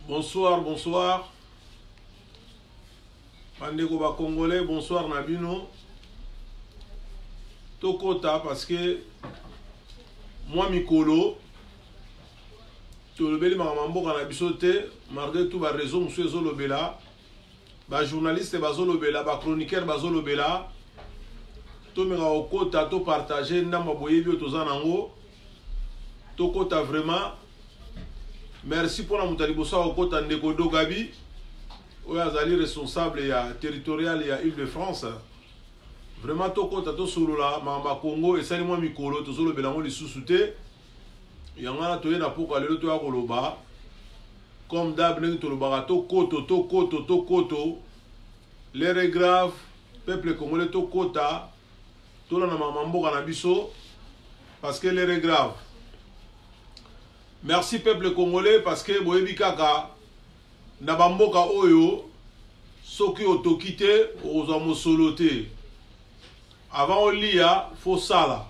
Bonsoir, bonsoir. Bandeko ba Congolais, bonsoir Nabino. Tokota parce que moi Mikolo, tout le beli mamambo kana bisote, malgré tout ba raison monsieur Zolobela, ba journaliste ba Zolobela, ba chroniqueur ba Zolobela. To mera okota to partager ndamba boyebi to zanango. Tokota vraiment. Merci pour la moutalibosa okota ndeko Dogabi. Oui, Azali responsable territorial et à Île-de-France. Vraiment, tokota to solo la mamba Congo et sali moi mikolo to solo belango li sous-souté. Yangana to yena pour aller to akoloba. Comme d'hab ne to lobara to koto. L'air est grave. Peuple congolais to kota. To la na mamambo kana biso parce que l'air est grave. Merci peuple congolais parce que boyebi kaka Nabamboka oyo soki otokite oza mosolote avant olia faut sala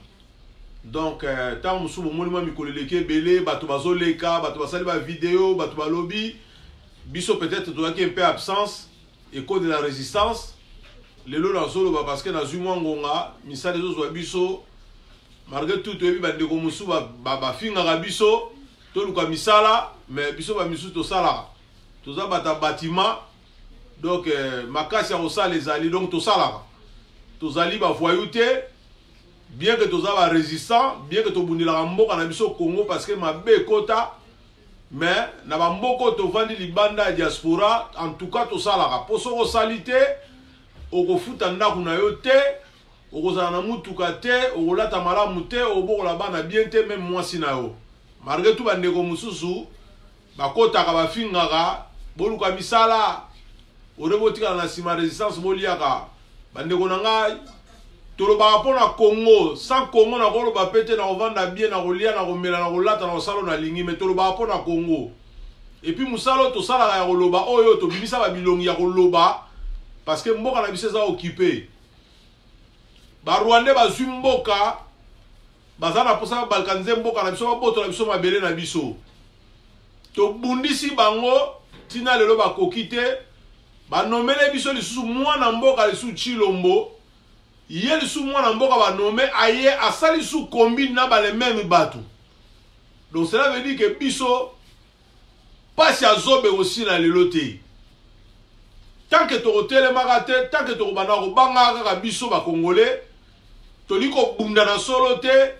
donc tant musu bomoni mikoleleke belé bato bazoleka bato basali ba vidéo bato balobi biso peut-être toaki un peu absence et cause de la résistance lelo na solo ba parce que na zumwa ngonga misale zo zwa biso malgré tout toyebi bandeko musu ba finga biso to luka misala mais biso ba misu to sala tous les bâtiments, donc makasi ya osala les alliés, donc tout ça là, tous ali ba voyouté, bien que tous ba résistant, bien que tout bundila mboka na biso Congo parce que ma be kota, mais na ba mboko to vandi libanda diaspora, en tout cas tout ça là, pour so salité, oko futa ndaku na yo te, oko za na mutuka te, oko lata malamu te, oko la bana bien te même moi sina yo. Malgré tout bandeko mususu, ba kota ka ba fingaka boluka misala orebotika na sima résistance boliaka bandeko na ngai toloba pona Congo sans Congo na koloba pete na ovanda bien na kolia na komela na kolata na salo na lingi mais toloba pona Congo et puis musalo to sala ya koloba oyo to bimisa ba bilongi ya koloba parce que mboka na biso za occupé ba Rwanda ba zumboka bazana posa balkanze mboka na biso ba boto na biso mabele na biso to bundisi bango tina lelo ba kokite ba nomele biso lisusu mwana mboka lisusu Chilombo ye lisusu mwana mboka ba nome aye asali su kombi na ba le même bato donc cela veut dire que biso pasi azobe aussi na lelo te tant que to hôtel magate tant que to bana ko banga ka biso ba congolais to liko bunda na solo te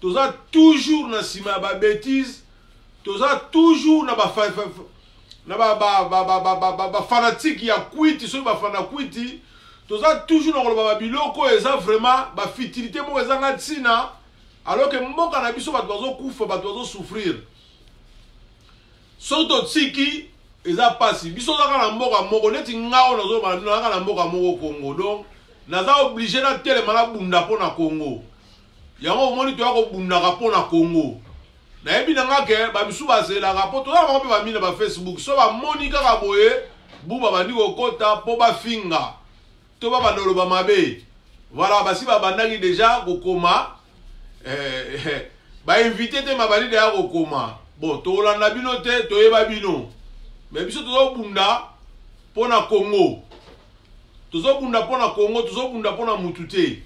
toza toujours na sima ba bêtise toza toujours na ba fanatique ya kwiti so ba fana kwiti toza toujours na koloba biloko eza vraiment ba futilité mo eza na tsina alors que mboka na biso bato bazo kufa bato bazo souffrir soto tsiki eza pasi biso za na mboka moko neti ngao nazo ba na mboka moko Congo donc naza obligé na telema na bunda pona Congo yango moni to yako bunda ka pona Congo na yebi nanga ke ba bisu bazela rapport to na ba ba mina ba Facebook so ba monika ka boye buba bandi ko kota po ba finga to ba bandolo ba mabe voilà basi ba bandaki déjà ko koma ba invité te mabali de ya ko koma bon to la na bino te to yeba bino mais biso to bunda pona Congo to bunda pona Congo to bunda pona mutute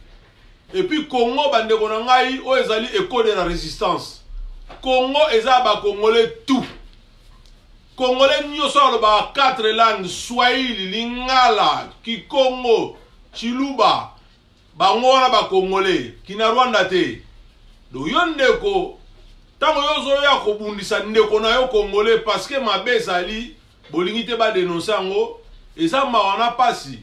et puis Congo bandeko na ngai o ezali école de la résistance Congo eza ba congolais tout congolais nyoso ba 4 langues swahili lingala kikongo chiluba bangona ba congolais kina Rwanda te do yondeko tango yozo ya ko bundisa ndeko na yo congolais parce que mabezali bolingi te ba dénoncer ngo eza mawana pasi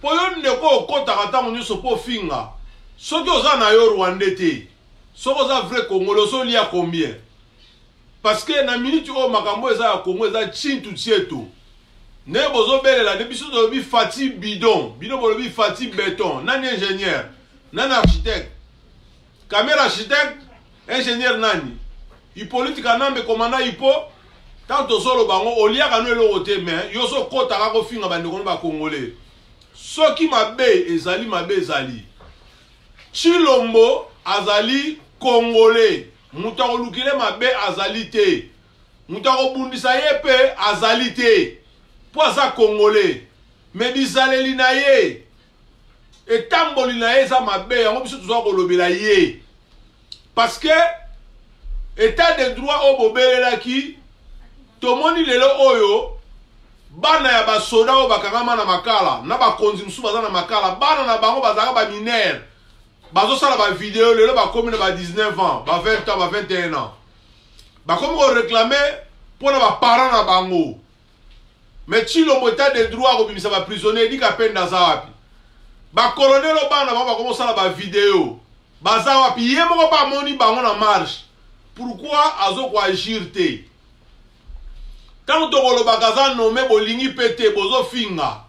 po yondeko okota tango nyoso po finga soki oza na yo Rwanda te soko za vrai congolais so lia combien parce que na minute o makambo eza ya Congo eza chintu tieto ne bozo belela de biso to bi fati bidon bino bo bi fati béton nani ingénieur nani architecte caméra architecte ingénieur nani Hippolyte Kanambe commandant Hippo tanto solo bango olia kanu elo te mais yo so kota ka ko finga bandeko ba congolais soki mabe ezali Chilombo azali congolais muta olukile mabe azali te mutu akobundisa ye mpe azali te mpo aza congolais me bizaleli na ye etamboli na ye eza mabe yango biso tozwa kolobela ye parce que état de droit oyo bobelelaki tomoni lelo oyo bana ya basoda oyo bakangama na makala na bakonzi mosusu baza na makala bana na bango bazalaka baminere bazosala bavideo lelo bakomi na ba 19 ans ba 20 ans ba 21 ans bakomi koreklame mpo na baparent na bango me Tshilombo état de droit akobimisa baprisonnier edika penda aza wapi bakolonelo bana bango bakomi kosala bavideo baza wapi ye moko mpe amoni bango na marche pourquoi azokoagir te ntango tokolobaka aza nome bolingi mpe te bozofinga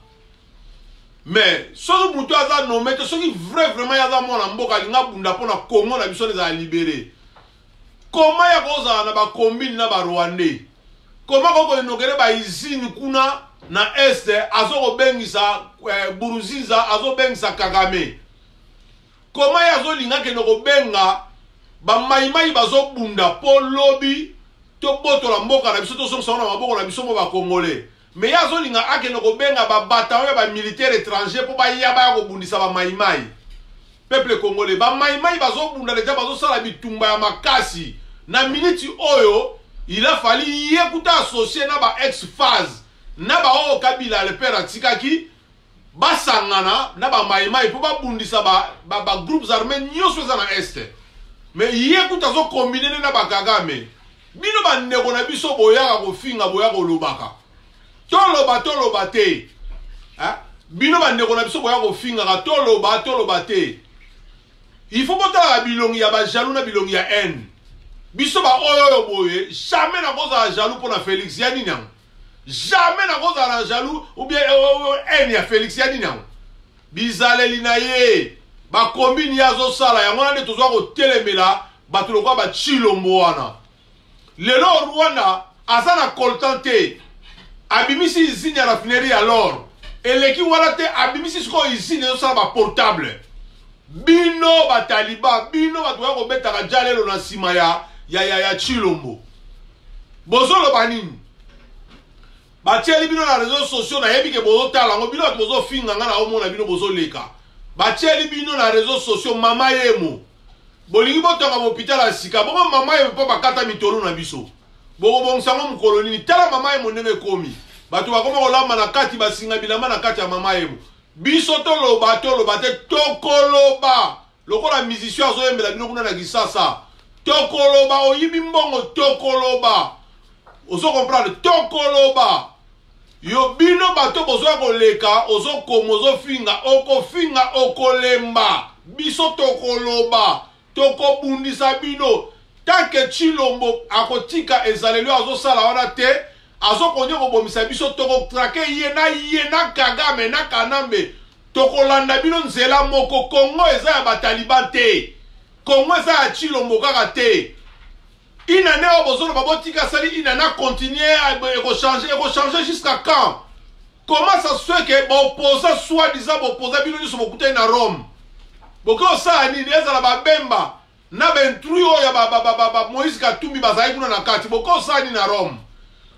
mais soki mutu aza nome te soki vraiment ye aza mwana mboka alinga bunda mpo na Congo na biso ezala libere koma ya kozala na bakombine na barwandais koma kokoinokele baizini kuna na este azokobengisa Buruziza azobengisa Kagame koma ye azolinga kende kobenga bamaimai bazobunda mpo lobi tobotola mboka na biso tosomisa na maboko na biso mo bakongolais me ye azolinga akende kobenga babataillon ya bamilitaire étranger mpo baya baya kobundisa bamaimai peuple congolais bamaimai bazobunda deja bazosala bitumba ya makasi na miniti oyo il a fallu ye kuta associé na ba ex-phase na ba oyo Kabila le père atikaki basangana na bamaimai mpo babundisa ba groupes armés nyonso eza na este mais ye kuta azokombine na bakagame bino bandeko na biso boyaka kofinga boyaka kolobaka toloba te bino bandeko na biso boyaka kofingaka toloba te il faut botalaka bilongi ya bajalou na bilongi ya haine biso baoyo boye jamais nakozala jaloux mpo na Félix ya nini yango jamais nakozala na jaloux ou bien haine ya Félix ya nini yango bizaleli na ye bakombini ye azosala yango wana nde tozwa kotelemela bato lokola baTshilombo wana lelo Rwanda aza na coltan te abimisi izini ya raffinerie ya lor eleki wana te abimisi sikoyo izini ezosala baportable bino bataliba bino bato ya kobetaka jalelo na nsima ya Tshilombo bozoloba nini batieli bino na réseaux sociaux nayebi ke bozotala yango bino bato bozofinga nga na omona bino bozoleka batieli bino na réseaux sociaux mama yemo bolingi botonga mohôpital ya sika bongo mama yemo mpo bakata mitolo na biso bokobongisa ngo mokolo nini tala mama yemo ndenge ekomi bato bakoma kolamba na kati basinga bilamba na kati ya mama yemo biso toloba te tokoloba lokola musicien azoyembela bino kuna na Kisasa tokoloba oyibi mbongo tokoloba ozo comprendre tokoloba yo bino bato bozoya koleka ozokoma ozofinga okofinga okolemba biso tokoloba tokobundisa bino tanke Tshilombo akotika ezaleli azosala wana te azokonya kobomisa biso tokotrake ye na Kagame na Kanambe tokolanda bino nzela moko Congo eza ya bataliban te Congo eza ya Tshilombo kaka te inane oyo bozoloba botika sali inana continuer ekochange jusqu'à quand comment ça se fait que baopposa soi-disant baopposa bino nyonso bokutani na Rome bokosala nini ezala babemba na bentrui oyo ya Moïse Katumbi bazali kuna na kati bokosala nini na Rome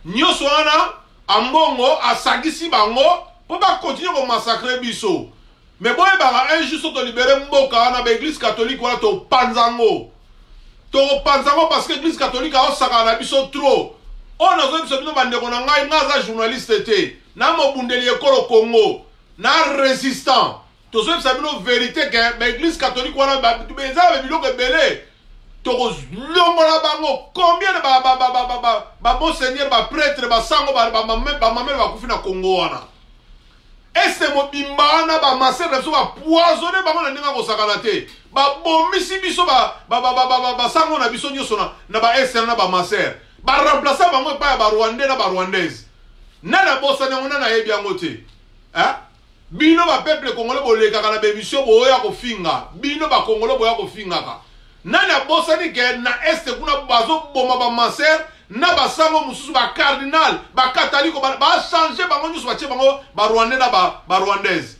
nyonso wana ambongo asangisi bango mpo bakontinue komassacre biso me boyebaka un jour so tolibere mboka wana baeglise catholique wana topanzango parce que église catholique aosakana na biso trop oyo nazoyi biso bino bandeko na ngai aza journaliste te na mobundeli ekolo Congo na résistant tozoyi bisa bino vérité ke baeglise catholique wana eza na biloko ebele tokozongola bango combien de bamonseigneur baprêtre basango bamamele bakufi na Congo wana ese mobimba wana bamasere na biso bapoisonne bango na ndenge akosakana te babomisi biso basango na biso nyonso na baesere na bamasere baremplace bango epai ya barwandais na barwandaise nana bosani yango nana yebi yango te bino bapeuple congolais bolekaka na bemission boya kofinga bino bakongolais boya kofingaka nani abosani ke na este kuna bazoboma bamasere na basango mosusu bacardinal bakathaliko bachange bango nyonso batie bango barwandais na barwandaise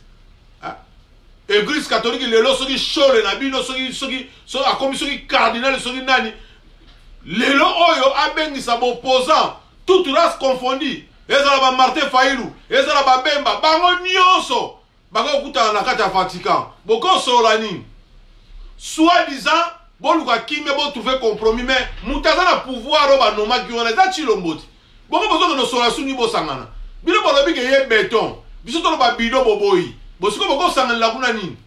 église catholique lelo soki shole na bino soki akomi soki cardinal soki nani lelo oyo abengisa baopposant toute race confondue ezala ba Martin Fayulu ezala ba Bemba bango nyonso bako kutana na kati ya Vatican boko sola nini soi-disant boluka kimé bo trouver compromis mais mutaza na pouvoir ba noma ki wana za chilomboti boko bozo no sola suni bo sangana bino bolobi ke ye béton biso to ba bido boboyi bosiko boko sangana la kuna nini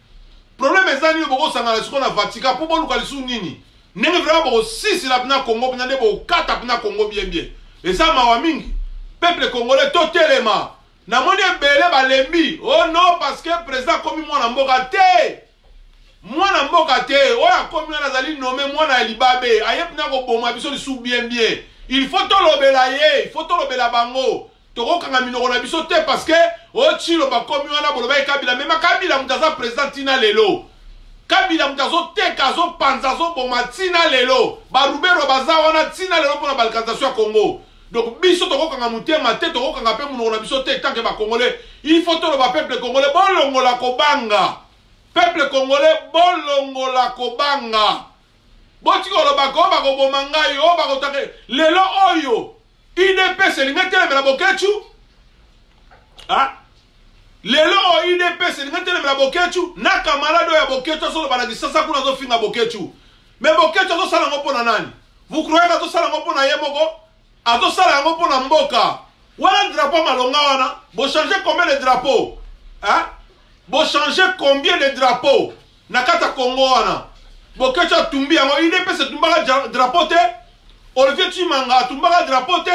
problème ezani boko sangana siko na Vatican po boluka lisu nini nenge vraiment boko sisi la bina Congo bina ne bo kata bina Congo bien bien et ça mawa mingi peuple congolais totelema na moni ebele balembi oh non parce que président komi mwana mboka te oya komi wana zali nommé mwana libabe ayep na ko boma biso lisu bien bien il faut tolobela ye il faut tolobela bango toko kanga minoko na biso te parce que o chilo ba komi wana boloba Kabila même Kabila mutaza président tina lelo Kabila mutazo teka zo panza zo boma tina lelo ba rubero baza wana tina lelo pona balkanisation ya Congo. Donc, biso toko kanga mutema te toko kanga pe munoko na biso te tant que ba congolais il faut to ba peuple congolais bolongola kobanga peuple congolais bolongola kobanga botiko lo ba ko ba ko bomanga yo ba ko take lelo oyo IDPS lingatele mela bokechu ah lelo o IDPS lingatele mela bokechu na camarade ya bokechu solo bana disasa kuna zo finga bokechu mais bokechu zo sala ngopo na nani vous croyez que zo sala ngopo na yemoko azo sala ngopo na mboka wala drapeau malonga wana bo changer combien de drapeaux hein bo changer combien de drapeaux na kata Congo wana bokechu tumbi yango IDPS tumbaka drapeau te Olivier Chimanga tumbaka drapeau te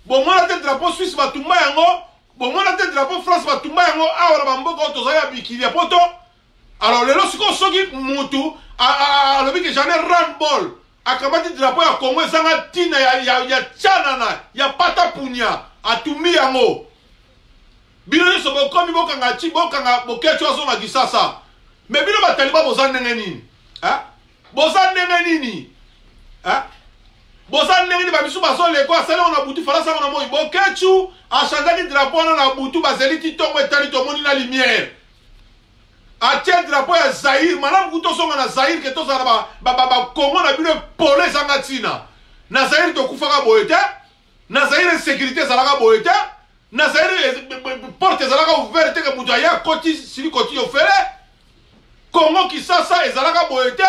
bo mwana te drapeau Suisse ba tumba yango bo mwana te drapeau France ba tumba yango awala ba mboka tozaya bikili poto alors lelo siko soki mutu alobi ke j'en ai ras-le-bol akamati drapeau ya Congo ezanga tina ya tchanana ya pata punya atumbi yango bino nyonso bokomi bokanga chi bokanga bokechu azonga kisasa mais bino bataliba boza ndenge nini boza ndenge nini boza ndenge nini babisu bazoleko asali ngo na butu falasa ngo na moi bokechu achanzaki drapeau wana na butu bazeli ti tongo etali tomoni na lumière atie drapeau ya Zaïre malamu kutosonga na Zaïre ke tozala ba Congo na bino pole ezanga ntina na Zaïre tokufaka boye te na Zaïre sécurité ezalaka boye te na Zaïre porte ezalaka ouverte ke mutu aya koti sili koti ofele Congo Kisasa ezalaka boye te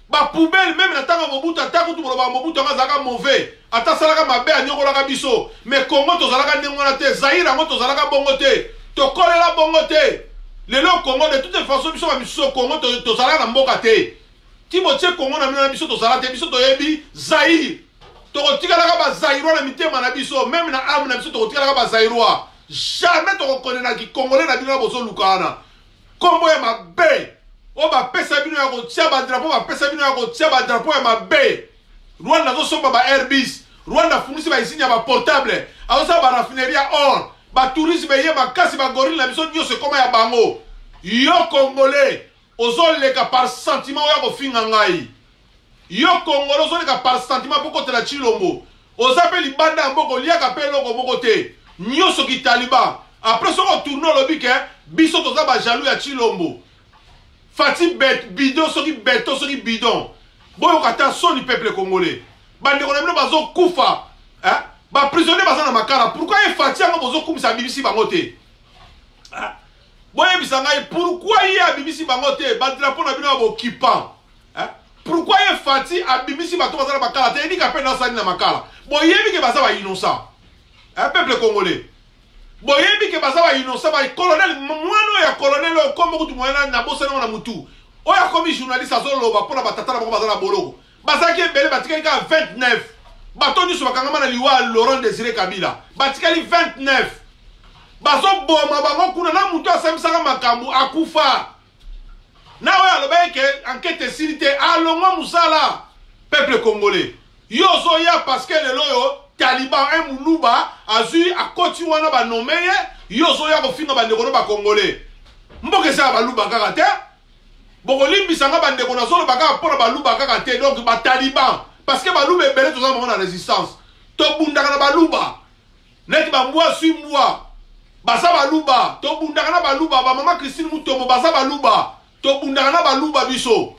ba poubelle même na tanga Mobutu atako tu boloba Mobutu anga zaka mauvais ata salaka mabe anyokolaka biso mais Congo tozalaka ndengona te Zaïre ngo tozalaka bongo te tokolela bongo te lelo Congo de toute façon biso ba biso Congo tozalaka na mboka te timotie Congo na mina biso tozalaka te biso toyebi Zaïre tokotikalaka ba Zaïrois na mitema na biso même na âme na biso tokotikalaka ba Zaïrois jamais tokokonena ki Congolais na bino bozo lukana kombo ya mabe o ba pesa bino ya kotia ba drapeau ba pesa bino ya kotia ba drapeau ya mabe Rwanda zo somba ba Airbus Rwanda funisi ba isinya ba portable aosa ba raffinerie or ba tourisme ye ba kasi ba gorille na biso nyose koma ya bango yo Congolais ozoleka par sentiment ya kofinga ngai yo Congolais ozoleka par sentiment poko tela Chilombo ozape libanda mboko liaka pe loko moko te nyonso ki taliba après soko tourner lobi ke biso toza ba jaloux ya Chilombo Fati bidon soki beton soki bidon boyo kata soni peuple congolais bande ko na bino bazo kufa ba prisonnier baza na makara pourquoi e Fati ngo bozo kumisa BBC bango te boye bisanga pourquoi ye a BBC bango te ba drapeau na bino ba occupant pourquoi e Fati a BBC bato baza na makara te ni ka pe na sani na makara boye bi ke baza ba innocent peuple congolais boyebi ke baza ba innocent ba colonel mwana ya colonel o komo kutu mwana na bosa na mutu o ya komi journaliste azoloba pona batata na baza na boloko baza ki ebele batikali ka 29 batoni so bakanga na liwa Laurent Désiré Kabila batikali 29 bazo boma bango kuna na mutu asamisaka makambu akufa na oya aloba ke enquête silité alongo musala peuple congolais yo zo ya parce que le loyo Taliban un muluba azui akoti wana ba nomeye yozo ya kofinga bandeko ba congolais mboke sa ba luba kaka te boko limbisanga bandeko na zolo baka pona ba luba kaka te donc ba Taliban parce que ba luba ebele toza mo na résistance to bundaka na ba luba net ba mwa su mwa basa ba luba to bundaka na ba luba ba mama Christine Mutombo basa ba luba to bundaka na ba luba biso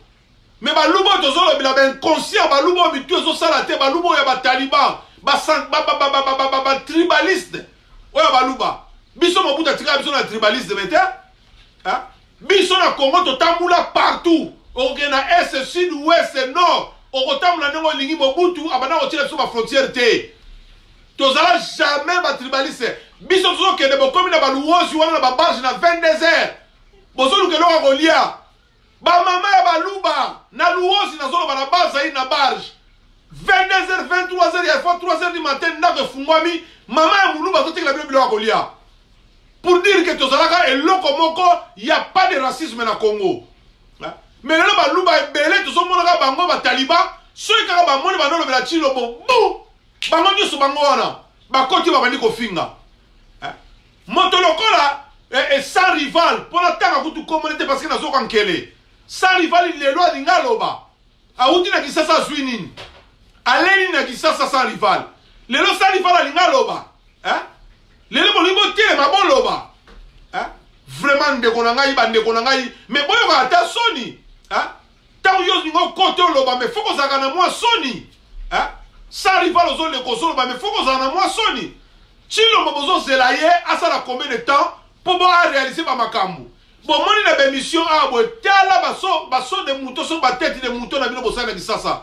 mais ba luba to zolo bila ben conscient ba luba bitu zo sala te ba luba ya ba Taliban tribaliste oya baluba biso mobuta tika biso na tribaliste mete hein biso na Congo totambula partout oke na est sud ouest nord okotambula ndenge lingi mobutu abana otira biso ba frontière te tozala jamais ba tribaliste biso tozokende bokomi na baluozi wana na babarge na 22h bozolukeloko kolia bamama ya baluba na luozi nazoloba na bazayi na barge 22h 23h ya fois 3h du matin ndako efungwami mama ya muluba azotekela bino biloko kolia pour dire que tozalaka eloko moko ya pas de racisme na Congo mais lelo baluba ebele tozomonaka bango bataliba soki kaka bamoni banolobela Tshilombo bu bango nyonso bango wana bakoti babandi kofinga moto lokola sans rival mpona ntanga kutu komone te parce que nazoka nkele sans rival lelo alinga aloba awuti na Kisasa azwi nini aleni na Kisasa sans rival lelo sans rival alinga aloba lelo bolingo telema boloba vraiment ndeko na ngai bandeko na ngai mais boyoka ata soni ntango yo olingo kote oloba mais fo kozalaka na mwa soni sans rival ozoleka ozoloba mais fo kozala na mwa soni Tshilombo bozozela ye asala combien de temps pour réaliser bamakambo bomoni na bémission awa boye tala baso de mouton so batete de mouton na bino bosala na Kisasa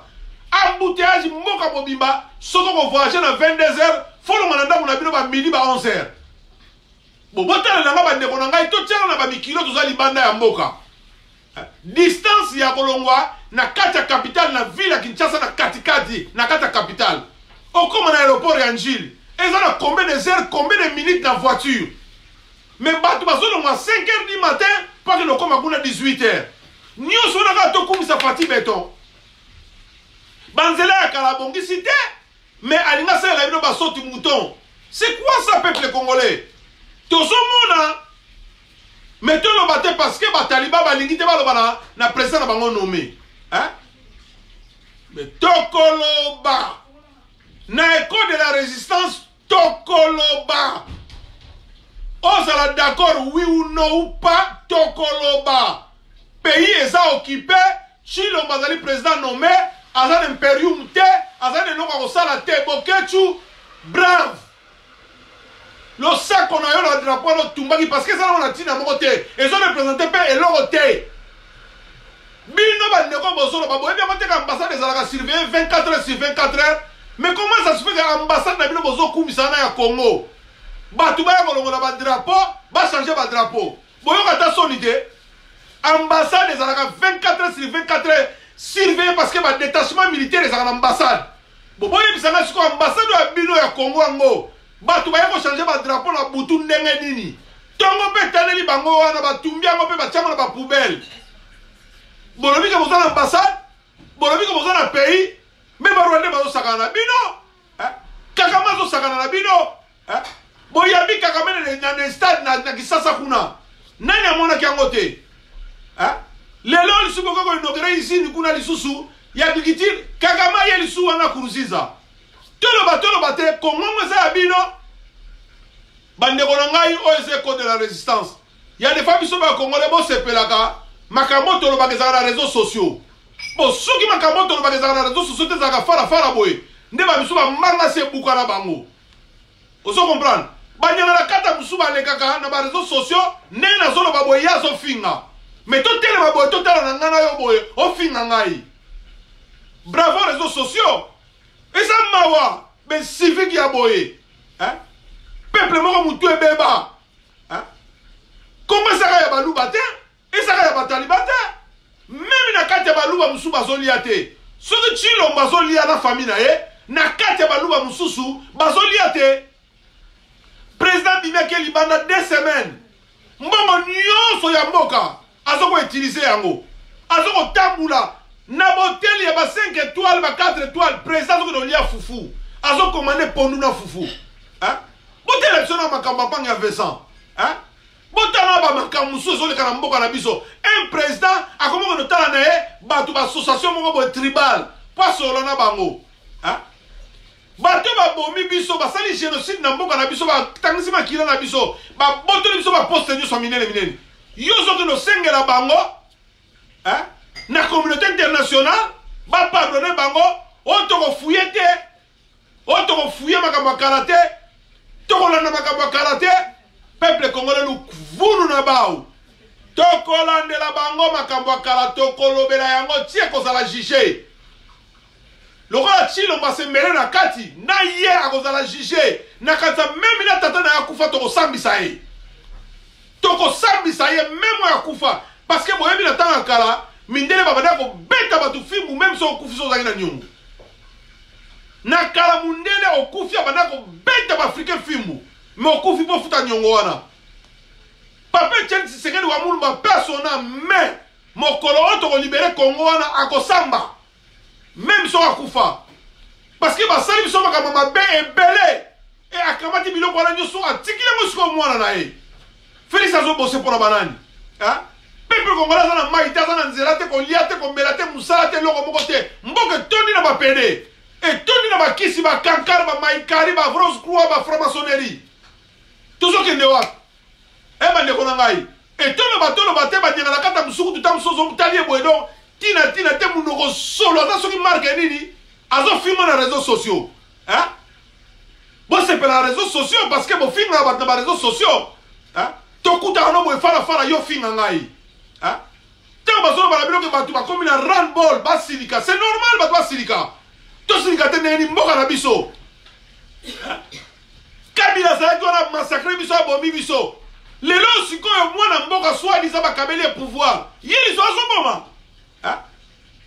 embouteillage mboka mobimba soko kovoyage na 22h folonga na ndako na bino ba midi ba 11h botala nanga bandeko na ngai totiana na bamikilo toza libanda ya mboka distance ya kolongwa na kati ya capitale na ville ya Kinshasa na katikati na kati ya capitale okoma na aéroport ya Njili eza na combien de heures combien de minutes na voiture mais bato bazolongwa 5h du matin pake lokoma kuna 18h nyonso naka tokumisa Fati Beton banzela ya kala bongisi te mais alinga salela bino basoti mouton c'est quoi ça peuple congolais tozomona mais toloba te parce que bataliba balingi te baloba na président na bango nommé mais tokoloba na école de la résistance tokoloba ozala d'accord oui ou non ou pas tokoloba pays eza occupé Tshilombo azali président nommé aza imperium te aza eloko kosala te bokechu brave losako na yo na drapeau lotumbaki parce que ezala na ntina moko te ezorepresente mpe eloko te bino bandeko bozoloba boyebi yango te ka ambassade ezalaka surveille 24h sur 24h mais comment ça se fait que ambassade na bino bozokumisana ya Congo bato baya kolongola badrapeau bachange badrapeau boyoka ta soni te ambassade ezalaka 24h sur 24h surveillé parce que détachement militaire ezalaka na ambassade boyebisanga siko ambassade ya bino ya Congo yango bato baya kochange badrapeau na butu ndenge nini ntongo mpe etaleli bango wana batumbi yango mpe batiango na bapoubele bolobi ke boza na ambassade bolobi ke boza na pays me barwande bazosakana na bino Kagame azosakana na bino boyabi Kagame na stade na Kisasa kuna nani amonaki yango te lelo lisusu bokoko inogere izini kuna lisusu ya agriculture Kagame ye lisusu wana kuruziza toloba te Kongo eza ya bino bandeko na ngai oyo eza école de la résistance ya des fois biso bakongole bosepelaka makambo tolobaka ezalaka na réseaux sociaux bon soki makambo tolobaka ezalaka na réseaux sociaux te ezalaka farafara boye nde babiso bamanga se ebuka na bango ozo comprendre banyanga na kata mosusu balekaka na baréseaux sociaux ndenge nazoloba boye ye azofinga mais totelema boye totala na ngai na yo boye ofinga ngai bravo réseaux sociaux eza mawa be civique ya boye peuple moko mutu ebeba kongo ezaka ya baluba te ezaka ya bataliba te meme na kati ya baluba mosusu bazolia te soki Tshilombo bazolia na famille na ye na kati ya baluba mosusu bazolia te président bimaki libanda 2 semaines mbongo nyonso ya mboka azokoutilize yango azokotambula na boteli ya ba 5 étoiles ba 4 étoiles président azokolia fufu azokomande pondu na fufu botela biso na makambo apanga ya Vincent botala ba makambo mosusu ezoleka na mboka na biso un président akomoko notala na ye bato bassociation moko boye tribal po asolola na bango bato babomi biso basali génocide na mboka na biso batangisi makila na biso babotoli biso baposte nyonso minene minene yo soki nosengela bango na communauté internationale bapardonne bango oyo tokofuye te O toko fouiller makambo karaté, toko landa makambo karaté, peuple congolais nous vunu na bao. Toko lande la bango makambo karaté, toko lobela yango tie kozala jugé. Lokola chilo mbase mbele na kati, na ye akozala jugé, na kata même na tata na yakufa toko sambisa ye. Toko sambisa ye même yakufa. Parce que boyebi na tanga kala, mindele babada ko beta batu fimu même so okufi so zaki na nyongo. Na kala mundele okufi abada ko beta ba africain fimu, mais okufi po futa nyongo wana. Papa Etienne Tshisekedi wa mulumba persona mais mokolo oto ko libérer Congo wana akosamba. Même so akufa. Parce que basali biso makambo mabe ebele et akamati biloko wana nyoso atikile mosiko mwana na ye. Félix azo bosser pour la banane. Hein? Peuple congolais na maïta na nzela te ko lia te ko mbela te musala te loko moko te. Mboke toni na ba PD. Et toni na ba kisi ba kankar ba maïkari ba rose croix ba franc-maçonnerie. Tout ce qui est wa. E ba ndeko na ngai. Et toni ba tolo ba te ba nyanga na kata musuku tutam sozo mutali boedo. Tina te munoko solo na soki marque nini. Azo filmer na réseaux sociaux. Hein? Bon c'est pour les réseaux sociaux parce que bon film na ba réseaux sociaux. Hein? Tokuta no boy fara yo finga ngai. Hein? Tant bazo ba biloko batu ba komi na run-ball ba silika. C'est normal ba ba silika. To silika te neni mboka na biso. Kabila za na massacrer biso abomi biso. Lelo sikoyo mwana mboka soit disant ba kabele pouvoir. Yeli so azoboma. Hein?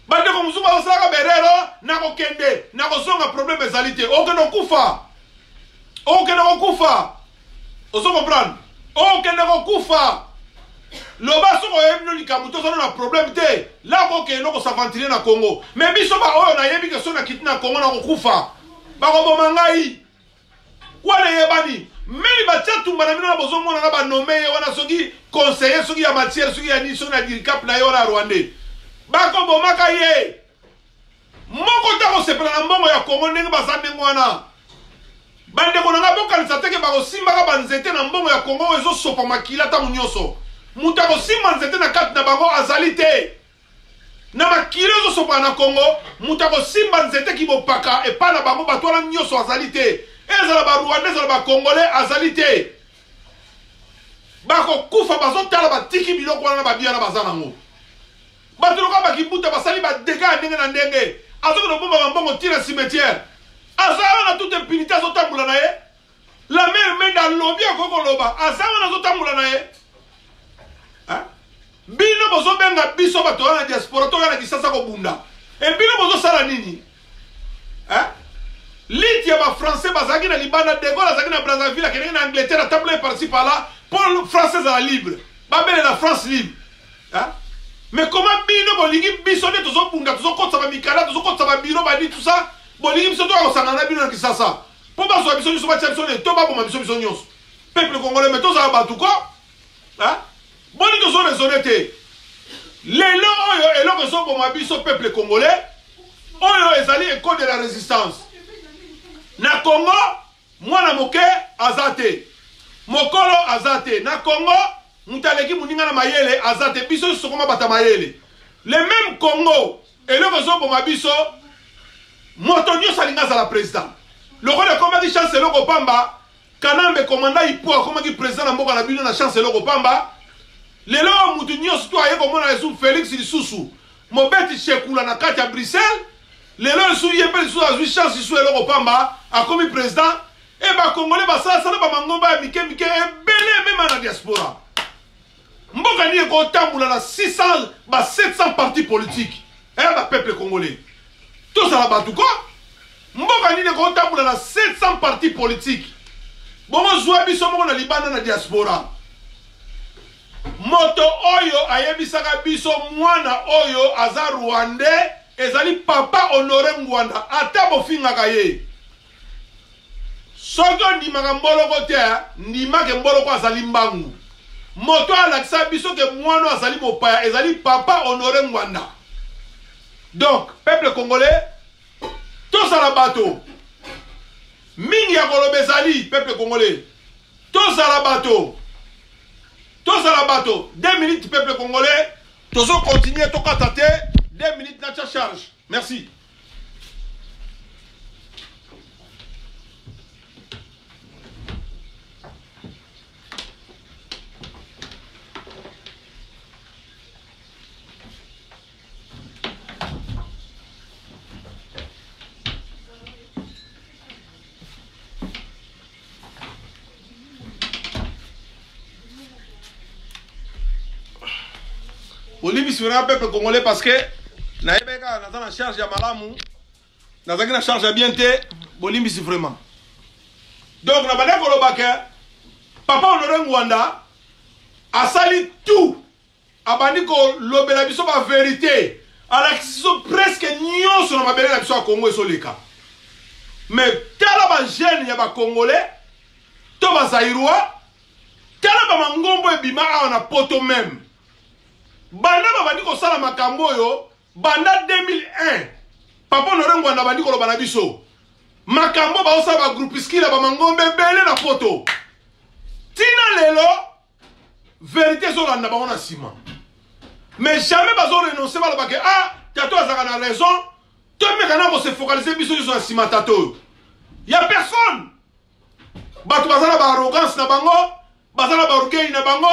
Bande ko muzuma osaka berero na ko kende na ko zonga problème ezalité. Okeno kufa. Okeno kufa. Ozo comprendre? Okeno kufa. Loba soko yebino likamuto zona na problème te. La ko ke no ko s'aventurer na Congo. Mais biso ba oyo na yebi ke so na kitina Congo na ko kufa. Ba ko boma ngai. Wala yebani. Meli ba tumba na bino na bozo mona na ba nommer wana soki conseiller soki ya matière soki ya ni so na diricap na yo na Rwandais. Bako bomaka ye. Moko tako sepela na mbongo ya Congo ndenge basande ngwana. Bande ko nga bokanisa teke bako simba ka banzete na mbongo ya Congo ezo sopa makila ta munyoso. Muta ko simba nzete na kati na bango azalité. Na makila ezo sopa na Congo, muta ko simba nzete ki bopaka e pa na bango batwala nyoso azalité. Ezala ba Rwandais ezala ba Congolais azalité. Bako kufa bazo tala batiki biloko wana ba biana bazana ngo. Batuluka bakibuta basali ba dégâts ndenge na ndenge. Azoko no bomba mbongo tira cimetière. Azawa na toute impunité azotambula na ye. La mère menda lobi akoko loba. Azawa na azotambula na ye. Hein? Bino bozo benga biso bato na diaspora to na kisasa ko bunda. Et bino bozo sala nini? Hein? Liti ya ba français bazaki na Libana de Gaulle azaki na Brazzaville akene na Angleterre table par-ci par-là pour français à libre. Ba belle la France libre. Hein? Mais comment bino bolingi biso de tozo bunga tozo kotsa ba mikala tozo kotsa ba biro ba dit tout ça bolingi biso to ko sangana bino na kisasa po ba so biso ba tsa biso ne to ba bo ma biso nyos peuple congolais mais to za ba tout ko hein boni tozo raisonner lelo oyo eloko so bo ma biso peuple congolais oyo ezali école de la résistance na Congo mwana moke azate mokolo azate na Congo mutaleki muninga na mayele azate biso sokoma bata mayele le même Congo eloko zo boma biso moto nyo salinga za la président le roi de combat chance eloko pamba kanambe commandant ipo akoma ki président na mboka na bino na chance eloko pamba lelo mutu nyo sto aye komona Yesu Félix Lisusu mobeti chekula na kati ya Bruxelles lelo su yepeli su azwi chance su eloko pamba akomi président e ba congolais ba sala sala ba mangomba mike ebele même na diaspora. Mboka ni ko tambula na 600 ba 700 partis politiques. Ba peuple congolais. Tout ça là tout quoi? Mboka ni ko tambula na 700 partis politiques. Bongo zwa biso moko na Libana na diaspora. Moto oyo ayebisaka biso mwana oyo aza Rwandais ezali papa Honoré Ngwanda ata bofinga kaye. Soki ndimaka mboloko te ndimaka mboloko azali mbangu. Moto alakisa biso ke mwana azali mopaya ezali papa Honoré Ngwanda. Donc peuple congolais tous à la bateau mingi ya koloba ezali peuple congolais tous à la bateau 2 minutes peuple congolais tozo continuer tokata te 2 minutes na charge. Merci. Bolivie sur un peuple congolais parce que naïbeka dans la charge ya malamu dans la charge ya bien te Bolivie c'est vraiment. Donc na bana kolobake papa Honoré Ngwanda a sali tout abandi ko lobela biso ba vérité ala kiso presque nyonso na mabele na biso ya Congo esoleka. Mais tala ba jeune ya ba congolais to ba zaïrois tala ba mangombo ebima awa na poto même. Banda babandi ko sala makambo yo banda 2001 papa Honoré Ngwanda bandi ko lobana biso makambo ba osala ba groupiskila ba mangombe belé na poto tina lelo vérité zo landa ba on a sima mais jamais bazo renoncer ba lobake ah tato azaka na raison to mekana ko se focaliser biso sur sima tato ya personne bato bazala ba arrogance na bango bazala ba orgueil na bango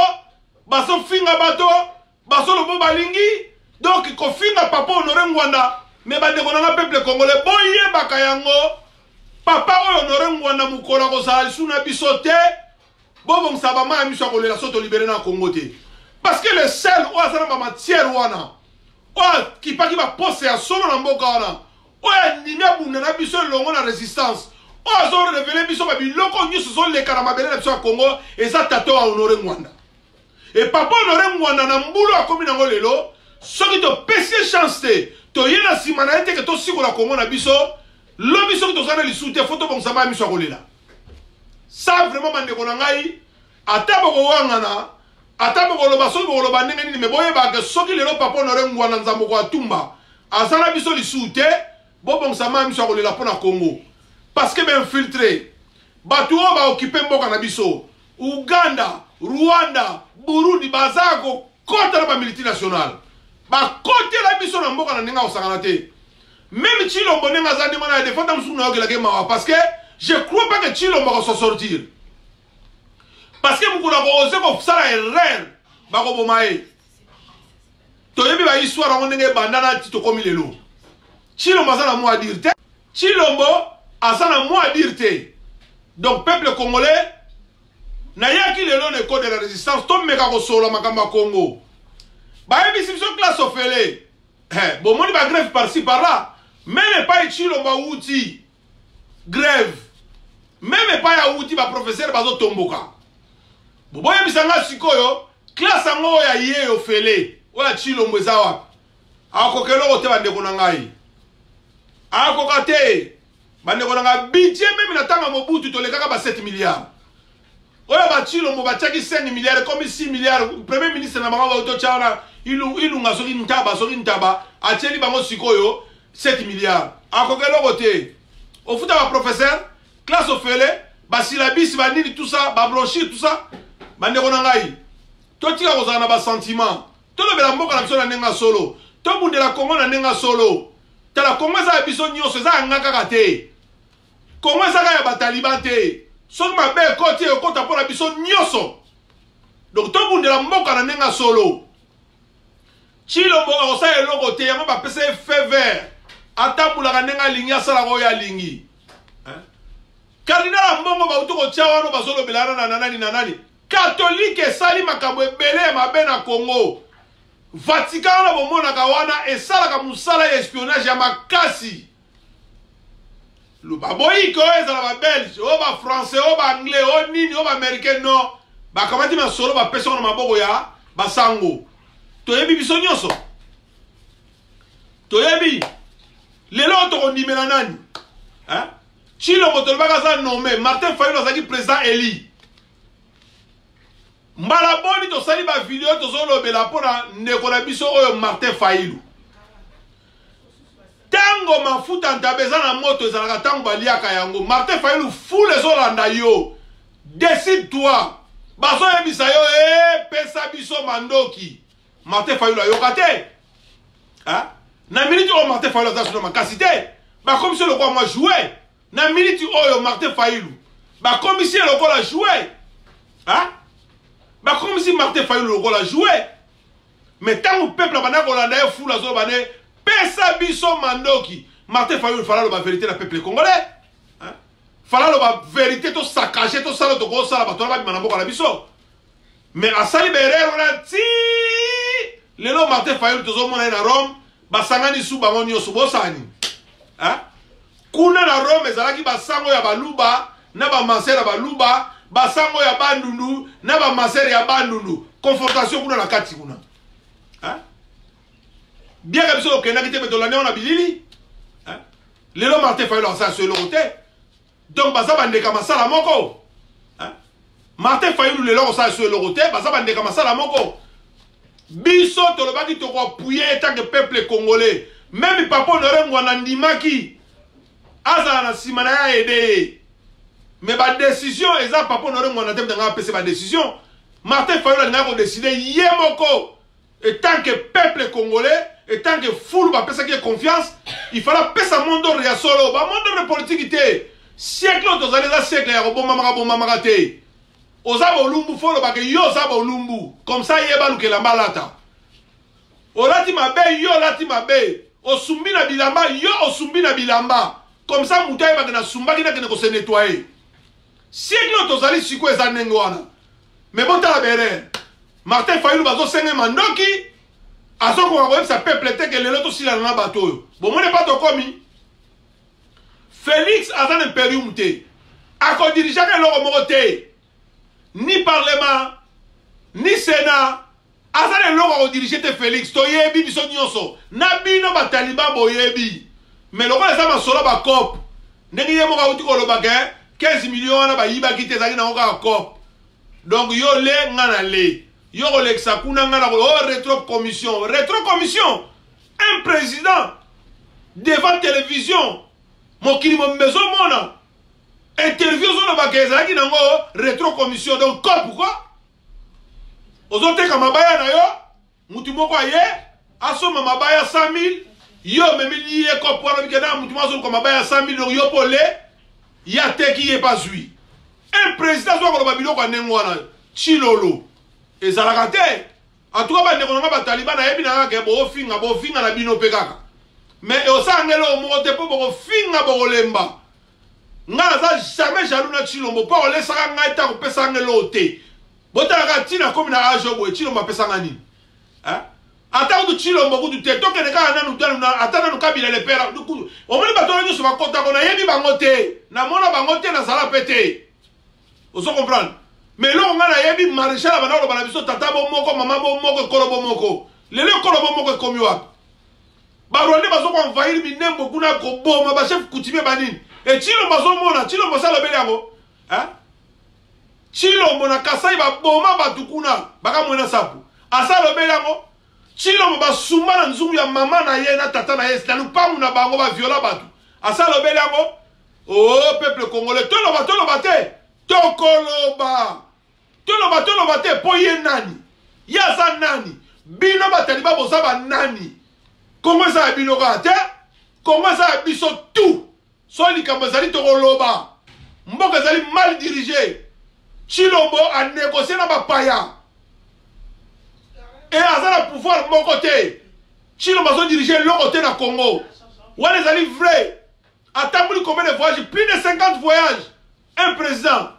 baso finga bato baso lobo balingi donc ko finga papa Honoré Ngwanda mais bande ko na peuple congolais boye bakayango papa Honoré Ngwanda mukola ko sala suna bisote bobo nsaba ma miso ko lela soto libéré na Congo te parce que le sel o azana ba matière wana o ki pa ki ba pose ya solo na mboka wana o ya nimia bunda na biso longo na résistance o azoro révéler biso ba biloko nyiso so le kana mabele na biso ya Congo eza tato wa Honoré Ngwanda et papa Honoré Ngwanda na mbulu akomi nango lelo soki to pesi chance te to yena sima na ete ke to sikola Congo na biso lobi soki to zana lisute photo bon samba miso akolela ça vraiment bandeko na ngai ata boko wangana ata boko loba soki boko loba ndenge nini me boye ba ke soki lelo papa Honoré Ngwanda nzambo ko atumba azana biso lisute bo bon samba miso akolela pona Congo parce que ben infiltré batu o ba occuper mboka na biso Uganda Rwanda Burundi bazako kota na ba multinational ba kote la biso na mboka na ninga osakana te même Chilombo nenga za demana ya défendre musu na okela ke mawa parce que je crois pas que Chilombo va s'en sortir parce que mukuna ko ose ko sala erreur ba ko bomae to yebi ba histoire ngo ndenge bandana tito komi lelo Chilombo azana mo a dire te Chilombo azana mo a dire te donc peuple congolais na yaki lelo ne code de la résistance to meka ko solo makamba Congo ba yebi sibso classe ofele bon moni ba grève par-ci par-là même pas Chilombo outi grève même pas ya outi ba professeur bazo tomboka bo boye bisanga sikoyo classe ngo ya ye ofele oya Chilombo ezawa akokelo ote bande ko nangai akokate bande ko nanga budget même na tanga Mobutu to lekaka ba 7 milliards oya ba Chilombo ba chaki 5 milliards comme 6 milliards premier ministre na bango ba to chana ilunga soki ntaba acheli bango sikoyo 7 milliards akokelo kote ofuta ba professeur classe ofele ba syllabus ba nini tout ça ba blanchir tout ça bande ko nangai to tika ko zana ba sentiment to lobela mboka na biso na nenga solo to bundela Congo na nenga solo tala Congo za biso nyonso za ngaka kate Congo za ya ba taliban te soki mabe koti ekota pona biso nyonso donc to bundela mboka na nenga solo Chilombo osa eloko te yango ba pese feu vert atambulaka ndenge alingi asalaka oyo alingi kardinal mbongo bauti kotia wana bazolobelana na nani catholique esali makambo ebele mabe na Congo Vatican na bomonaka wana esalaka musala ya espionnage ya makasi baboyike oyo ezala ba belge oyo ba français oyo ba anglais oyo nini oyo ba américain non bakamati masolo bapesa na maboko ya basango toyebi biso nyonso toyebi lelo tokondimela nani Chilombo tolobaka za nommé Martin Fayulu azalaki président eli mbala boni tosali ba video tozolobela mpona ndeko na biso oyo Martin Fayulu tango mafuta ntabeza na moto ezalaka tango baliaka yango Martin Fayulu fule ezolanda yo décide toi bazoyebisa yo pesa biso mandoki Martin Fayulu ayoka te na minute oyo Martin Fayulu aza sino makasi te bakomisi lokola mwa jouer na minute oyo Martin Fayulu bakomisi lokola jouer bakomisi Martin Fayulu lokola jouer mais tango peuple bana kolanda ye fula zo bane pesa biso mandoki Martin Fayulu fala lo ba vérité na peuple congolais fala lo ba vérité to saccager to sala to ko sala ba to ba bimana mboka na biso mais asali berero na ti lelo Martin Fayulu tozomona na Rome basangani su bango nyonso bosani kuna na Rome ezalaki basango ya baluba na bamasere ya baluba basango ya bandundu na bamasere ya bandundu confrontation kuna na kati kuna bien que biso okendaki te betolani na bilili lelo Martin Fayulu asala so eloko te donc baza bandeka masala moko Martin Fayulu lelo osala so eloko te baza bandeka masala moko biso tolobaki tokoappuye tant que peuple congolais même papa Honoré Ngouanda ndimaki azala na nsima na ya ede mais badécision eza papa Honoré Ngouanda te ndanga apesa badécision Martin Fayulu alingaki kodécide ye moko et tant que peuple congolais et tant que foule bapesaki confiance il fallait pesa mondo ya solo ba mondo de politique te siècle tozali eza siècle ya kobomamaka te oza bolumbu folo bake yo oza bolumbu comme ça yeba lukela mbalata olati mabe yo olati mabe osumbi na bilamba yo osumbi na bilamba comme ça mutu ayebake na sumbaki nakende kose nettoyer siècle tozali siko eza ndenge wana mais botala berere Martin Fayulu bazosenge mandoki azokoma koyebisa peuple te ke lelo tosilana na bato oyo bomone pa tokomi Félix aza na imperium te akodirijaka eloko moko te ni parlement ni sénat aza na eloko akodirige te Félix toyebi biso nyonso na bino bataliban boyebi mais lokola eza masolo bacope ndenge ye moko auti koloba ke 15 millions wana bayibaki te ezalaki nango kaka cope donc yo le nga na le yo kolekisa kuna nga na rétro commission un président devant télévision mokili momezo mona interview zo na ezalaki nango rétro commission donc cope quoi ozoteka mabaya na yo mutu moko aye asoma mabaya 100 000 yo memili ye cope wana bikena mutu moko azoma mabaya 100 000 donc yo pole ya teki ye pas zui un président zo koloba biloko ndenge wana chilolo ezalaka te en tout cas bandeko nanga bataliban nayebi nanga ke bofinga na bino mpe kaka mais osangela omoko te mpo bokofinga bokolemba nga naza jamais jaloux na Tshilombo mpo olesaka ngai ta kopesa ngelo te botalaka ntina komi na age boye Tshilombo apesanga nini ata kutu Tshilombo kutu te tokende kaka nanu ata nanu Kabila le père omoni bato wana nyonso bakotako nayebi bango te namona bango te nazala mpe te ozo comprendre mais eloko ngai nayebi maréchal abanda koloba na biso tata bomoko mama bomoko ekolo bomoko lelo ekolo bomoko ekomi wapi barwande bazokoenvahir minembo kuna koboma bachef coutumier banini et Tshilombo azomona Tshilombo salobeli yango Tshilombo na Kasai baboma batu kuna bakamwena sapu asalobeli yango Tshilombo basumba na nzungu ya mama na ye na tata na ye na lupangu na bango baviola batu asalobeli yango oh peuple congolais toloba te toloba te po ye nani ye aza nani bino bataliba boza banani Kongo eza ya bino kaka te Kongo eza ya biso tout so likambo ezali tokoloba mboka ezali mal dirigé Tshilombo anégocie na bapaya et aza na pouvoir moko te Tshilombo azodirige eloko te na Congo wana ezali vrai atamboli combien de voyages plus de 50 voyages un président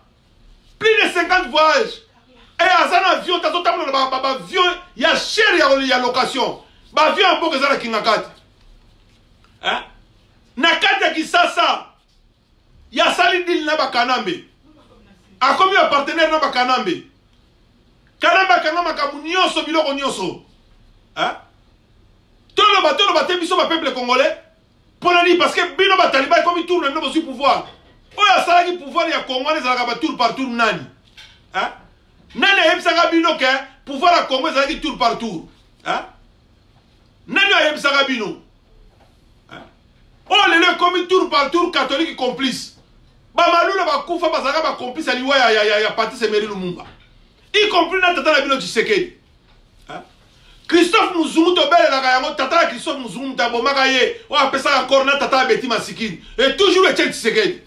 plus de 50 voyages et aza na avion tazotambola na baavion ya cher ya location baavion ya mboka eza na kingakati na kati ya Kisasa ya sali dili na bakanambe akomi ya partenaire na bakanambe kanambe akanga makambo nyonso biloko nyonso toloba te biso bapeuple congolais mpona nini parce que bino bataliba ekomi tour na bino bozwi pouvoir oyo asalaki pouvoir ya Congo wana ezalaka batour par tour nani nani ayebisaka bino ke pouvoir ya Congo ezalaki tour par tour nani ayebisaka bino oh lelo ekomi tour par tour catholique complice bamalula bakufa bazalaka bacomplice ya liwa ya Patrice Emery Lumumba y compris na tata na bino Tshisekedi Christophe Muzungu tobelelaka yango tata ya Christophe Muzungu mutabomaka ye oyo apesaka encore na tata ya Betty Masikini et toujours Etienne Tshisekedi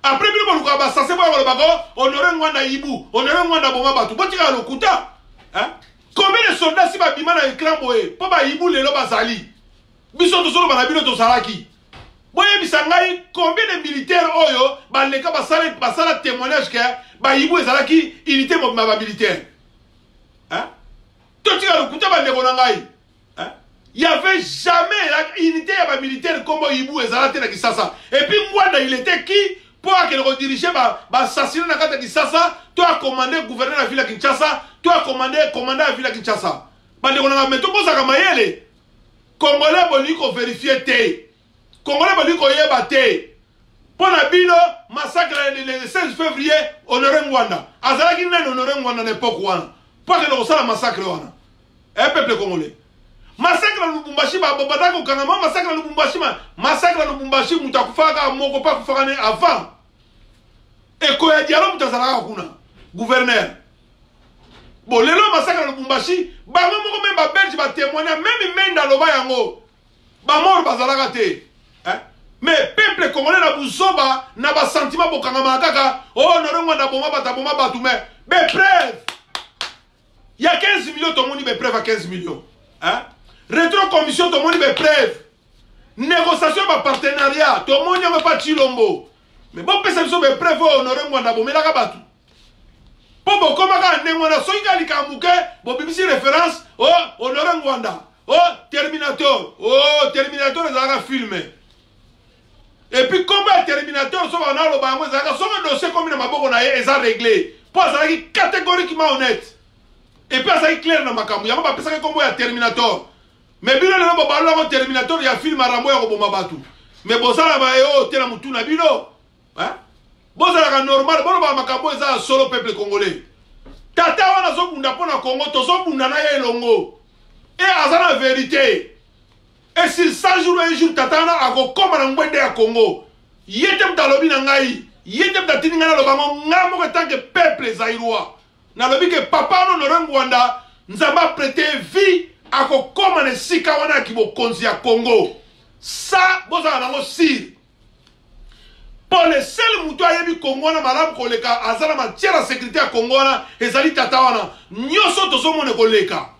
après bino bolukaka basase boya kolobaka Honoré Ngouanda Ibu Honoré Ngouanda boma bato botikaka lokuta combien de soldats si babima na écran boye mpo bayibu lelo bazali biso tozoloba na bino tozalaki boyebisa ngai combien de militaires oyo baleka basala témoignage ke bayibu ezalaki unité mobima bamilitaire Il n'y avait jamais unité militaire comme Ibou et Zalate na Kisasa. Et puis Mwanda, il était qui pour qu'il redirige assassiner na Kata Kisasa, toi a commandé gouverneur la ville de Kinshasa, toi a commandé commandant la ville de Kinshasa. Bande on a meto boza kamayele. Congolais boni ko vérifier té. Congolais boni ko yeba té. Pour la bino massacre le 16 février honoré Mwanda. Azalaki nani honoré Mwanda n'époque wana. Pour que le sala massacre wana. Un peuple congolais. Massacre à Lubumbashi, Babadako Kanama, massacre à Lubumbashi, massacre à Lubumbashi, Moutakoufaka, Mokopa Koufakane avant. Et quoi, dialogue Moutazara Kuna, gouverneur. Bon, le massacre à Lubumbashi, Bama même ba Belge va témoigner, même Menda Loba Yango, Bamor Bazalagate. Mais peuple congolais na Bouzoba, n'a pas sentiment pour Kanama Kaka, oh, non, on a bomba bataboma batoume. Mais bref, il y a 15 millions, tout le monde est preuve à 15 millions. Rétro-commission, tout le monde est preuve. Négociation par partenariat, tout le monde n'est pas Chilombo. Mais bon, personne n'est preuve pour honorer Mwanda, mais là, Kabatu. Pour bon, comment on a soigné les Kamouké, bon, BBC référence, oh, honorer Mwanda, oh, Terminator, les a filmé. Et puis, combien de Terminator sont en allo, ils ont un dossier comme il y a réglé. Pour ça, il est catégoriquement honnête. Et puis, ça est clair dans ma caméra. Il n'y a pas de combo à Terminator. Mais bien, il y a un Terminator, il y a un film à Rambo et à Bomabatu. Mais bon, ça, il y a un Telamutu Nabino. Bon, ça, c'est normal. Bon, ma caméra, c'est un solo peuple congolais. Tata, on a zobunda pour le Congo, to zobunda na yelongo. Et à la vérité. Et si 100 jours, un jour, Tata, on a comme un Mwende à Congo. Yetem Talobi Nangaï. Yetem Tatiningana Lobango, Ngamo, tant que peuple zaïrois. Nalobi que papa no Rwanda nzamba prêté vie à comme ne sika wana ki bo konzi ya Congo. Ça boza na aussi. Pour le seul mutu ayebi Congo na malamu koleka azala matière à sécurité à Congo na ezali tata wana nyoso tozo mone koleka.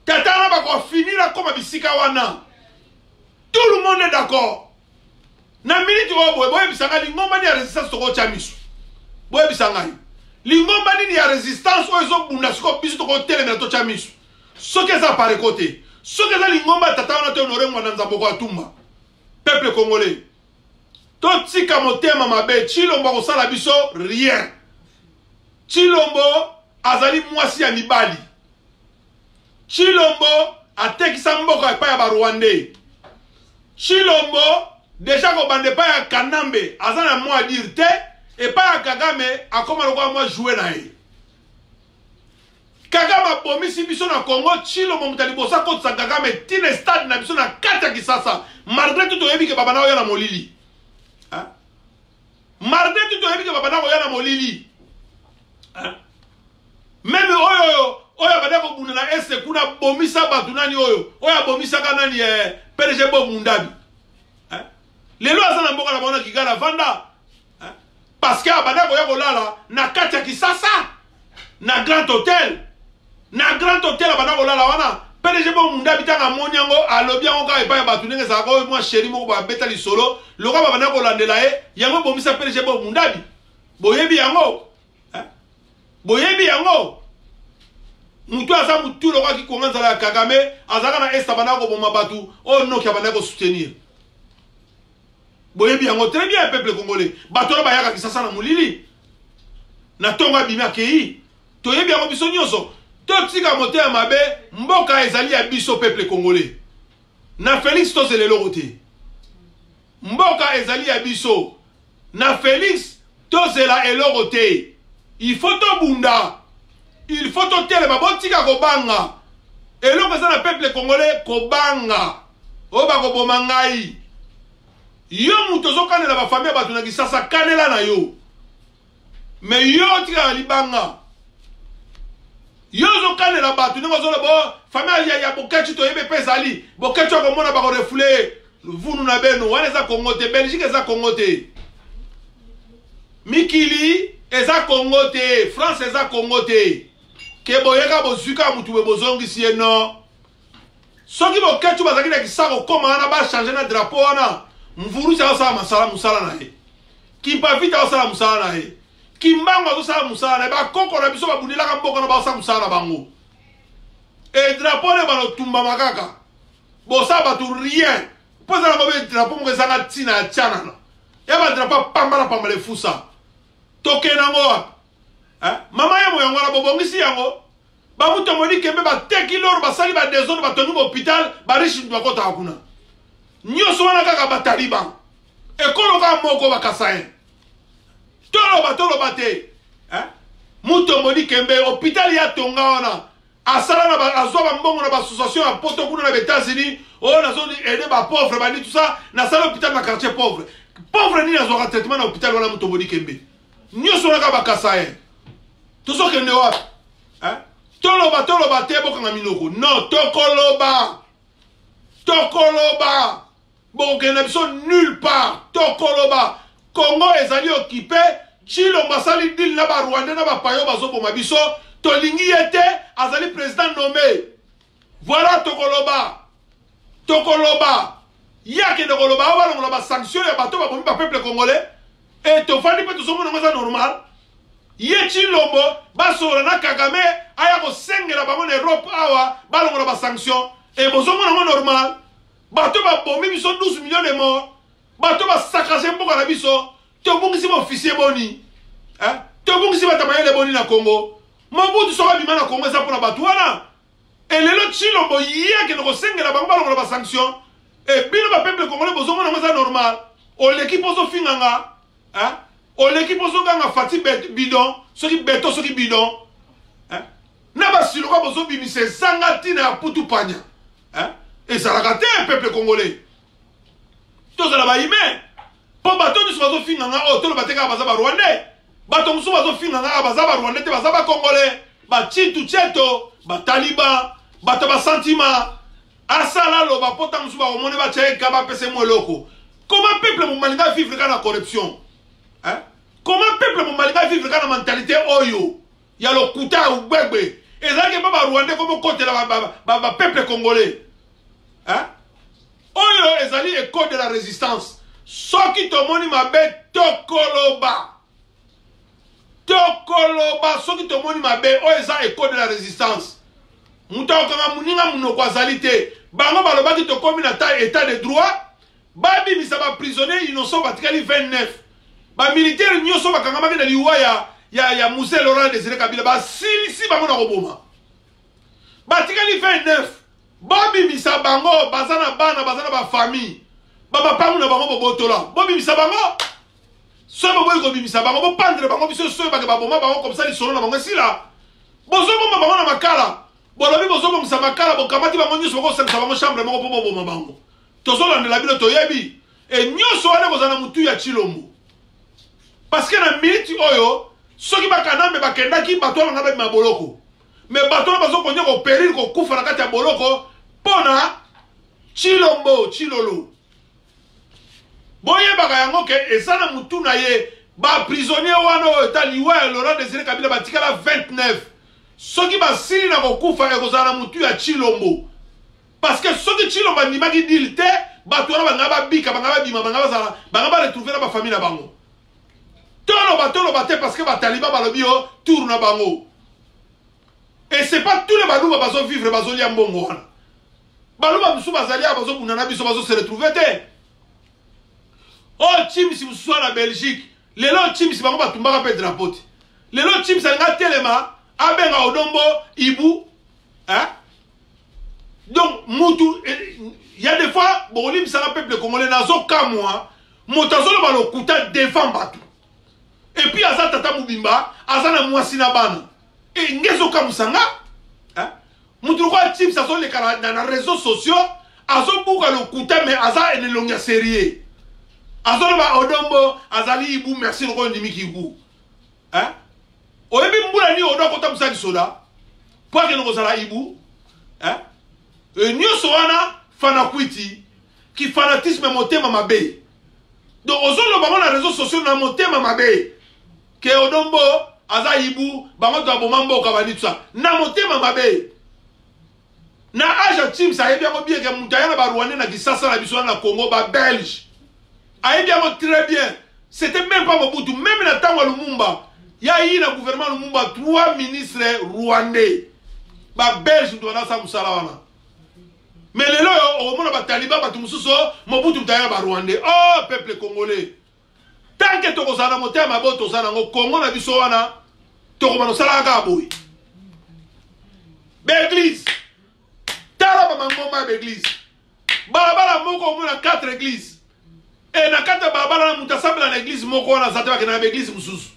Tata na ba ko finira comme bisika wana. Tout le monde est d'accord. Na minute wo boye bisanga lingomba ni résistance to ko chamisu. Boye bisanga Lingomba ni ya résistance ou ezo bunda siko bisu to ko tele to chamisu. Soke za pare côté. Soke za lingomba tata wana te honoré mwana nzamboko atumba. Peuple congolais. To tika motema mabe Chilombo ko sala biso rien. Chilombo azali mwasi ya mibali. Chilombo atekisa mboka epa ya ba Rwandais. Chilombo déjà ko bande pa ya Kanambe azana mwa dire te. Et pas Kagame a comme moi jouer na ye. Kagame a promis si biso na Congo Chilo Momtalibosa contre sa Kagame tine stade na biso na kata Kisasa malgré tout oyebi ke babana oya na molili. Malgré tout oyebi ke babana oya na molili. Même oyo bada ko bunda na este kuna bomisa batu nani oyo bomisa kanani PDG Bob Mundabi. Lelo azana mboka na bona kigala vanda. Parce que abada koya kolala na kati ya Kisasa na Grand Hôtel abada kolala wana PDG Bob Mundabi tanga monyango alobi yango ka epa ya batu ndenge za ko moi chéri moko ba beta li solo loka babana kolandela ye yango bomisa PDG Bob Mundabi boyebi yango mutu asa mutu loka ki konganza la Kagame azaka na esta bana ko boma batu o no ki abana ko soutenir. Boyebi yango très bien peuple congolais. Batolo bayaka Kisasa na mulili. Na tonga bima kei. Toyebi yango biso nyonso. Totika moteur mabe mboka ezali ya biso peuple congolais. Na Félix tozelelo roté. Mboka ezali ya biso. Na Félix tozela eloko te. Il faut to bunda. Il faut to tele babotika kobanga. Eloko za na peuple congolais kobanga. Oba ko bomangai. Yo mutozo kanela ba famille batu na Kisasa kanela na yo. Mais yo tika libanga. Yo zo kanela batu ngo zo bo famille ya bokechi to yebe pesali. Bokechi ko mona ba ko refouler vunu na beno wana za Congo te Belgique eza Congo te. Mikili eza Congo te, France eza Congo te. Ke boyeka bozuka mutu be bozongi sie no. Soki bokechi bazaki na Kisasa ko na ba changer na drapeau wana. Mvuru sa osala masala musala na ye. Kimpavita osala musala na ye. Kimbango osala musala na ye. Ba koko na biso ba bunila ka mboko na ba osala musala na bango. Et drapeau ne va le tumba makaka. Bon ça va tout rien. Pose la mauvais drapeau pour que ça n'a tina tchanana. Et va drapeau pambala le foussa. Toke nango. Hein? Maman yamo yango la bobongisi yango. Ba muto moni kembe ba teki lor ba sali ba désordre ba tonu hôpital ba riche ndwa kota hakuna. Nyoso wana kaka ba taliban. E kolo ka moko ba kasayen. Tolo ba te. Hein? Muto moni kembe hôpital ya tonga wana. Asala na ba azwa mbongo na ba association ya poto kuna na États-Unis. Oh na zone aider ba pauvre ba ni tout ça na sala hôpital na quartier pauvre. Pauvre ni na zo traitement na hôpital wana muto moni kembe. Nyoso wana ka ba kasayen. Tout ça que ne wa. Hein? Toloba te boka minoko. Non, tokoloba. Bon, sont nulle part. Tokoloba. Congo ezali occupé. Chilo masali dil na ba Rwanda na ba payo bazo boma biso. Tolingi yete azali président nommé. Voilà tokoloba. Yake de koloba wa ba sanction ya bato ba bomi ba peuple congolais. Et to fandi pe to somo na normal. Yechi lombo basola na Kagame aya ko sengela bango na Europe awa balongola ba sanction et bozomo na normal bato ba bomi biso 12 millions de morts bato ba saccager mboka na biso to bungisi ba officier boni hein to bungisi ba tamayele boni na Congo Mobutu soka bima na Congo ça pour na bato wana et lelo chilombo yeke ko sengela bango balongola ba sanction et bino ba peuple congolais bozomo na normal o l'équipe ozo finganga hein. L'équipe ozo ganga fati bidon, ceux qui béton, ceux qui bidon. Hein? Naba siloka bozo bimise sangati na putu panya. Hein? Et ça l'a gâté un peuple congolais. Tout ça là-bas, pour bateau du soiseau finanga, oh, tout le bateau bazaba rwandais. Bateau du soiseau finanga, bazaba rwandais, te bazaba congolais. Bati tout cheto, bataliban, bateau ba sentiment. Asala lo ba potam suba omone ba tche kaba pese mo loko. Comment peuple mon malinga vivre dans la corruption? Hein? Comment peuple mon malinga vivre dans la mentalité oyo? Il y a le kouta ou bébé. Et ça que pas Rwandais comme côté la peuple congolais. Hein? Oyo ezali école de la résistance. Soki tomoni mabe tokoloba. Soki tomoni mabe oyo eza école de la résistance. Muta okanga muninga munoko azalité. Bango balobaki tokomi na état de droit. Babi misaba prisonnier innocent batikali 29. Ba militaire nyoso bakangama na liwa ya Musée Laurent Désiré Kabila ba si bango na roboma. Batikali 29. Babi misaba bango bazana bana bazana ba famille. Baba pangu na bango bobotola. Babi misaba bango. So bobo ko bimisa bango bo pendre bango biso so ba boma bango comme ça li solo na bango sila. Bozo bomba bango na makala. Bolobi bozo bomba sa makala bo kamati bango nyoso ko sala bango chambre bango po bomba bango. Tozola ndela bilo toyebi et nyoso wana kozana mutu ya Chilombo parce que na minute oyo soki bakana me bakendaki bato na ba maboloko mais bato na bazo konyo ko périr ko kufa na kati ya boloko pona Chilombo Chilolo boye baka yango ke ezana mutu na ye ba prisonnier wana etaliwa Laurent Désiré Kabila batikala 29 soki basili na ko kufa e kozana mutu ya Chilombo. Parce que ceux qui Chilombo ni magi dilte, bato na bangaba bika bangaba bima bangaba zala, bangaba retrouver na ba famille na bango. Tolo bate parce que ba taliba balobi o tour na bango. Et c'est pas tous les balou bazo vivre bazo lia mbongo wana. Balou ba musu bazalia bazo bunana biso bazo se retrouver te. Oh team si vous soyez na Belgique, les lots team si bango batumba pe drapeau. Les lots team ça nga telema abenga odombo ibu, hein? Donc, il y a des fois, bon, il y a un peuple congolais, nazo kamwa, motazolo ba lo kuta défend batu. Et puis, aza tata mubimba, aza na mwasina bana. Et ngezo kamusanga, hein? Moutou kwa type, ça sont les dans les réseaux sociaux, azo bouka lo kuta, mais aza ene longa sérieux. Azo ba odombo, azali ibu, merci le roi ndimi kibu. Hein? Oyebi mbula ni odo kota musaki soda, pour que nous ala ibu, hein? Et nous sommes fanakwiti qui fanatisme motema mabe. Donc ozolo bango na réseaux sociaux na motema mabe. Ke odombo azaibu bango to abomambo kabani tout ça. Na motema mabe. Na aja team ça yebi ngo bien ke mutayana ba Rwanda na Kisasa na biso na Congo ba Belge. Ayebi ngo très bien. C'était même pas Mobutu, même na tango Lumumba. Ya yi na gouvernement Lumumba 3 ministres rwandais. ba belge ndo na sa musala wana mais lelo au mona ba taliban ba tumususo Mobutu mtaya ba rwandais oh peuple congolais tant que tokozana motema bo tozana ngo Congo na biso wana tokomano sala ka boy l'église tala ba mangoma l'église balabala moko mona 4 églises et na kata balabala na mutasabla na église moko wana zate ba na église mususu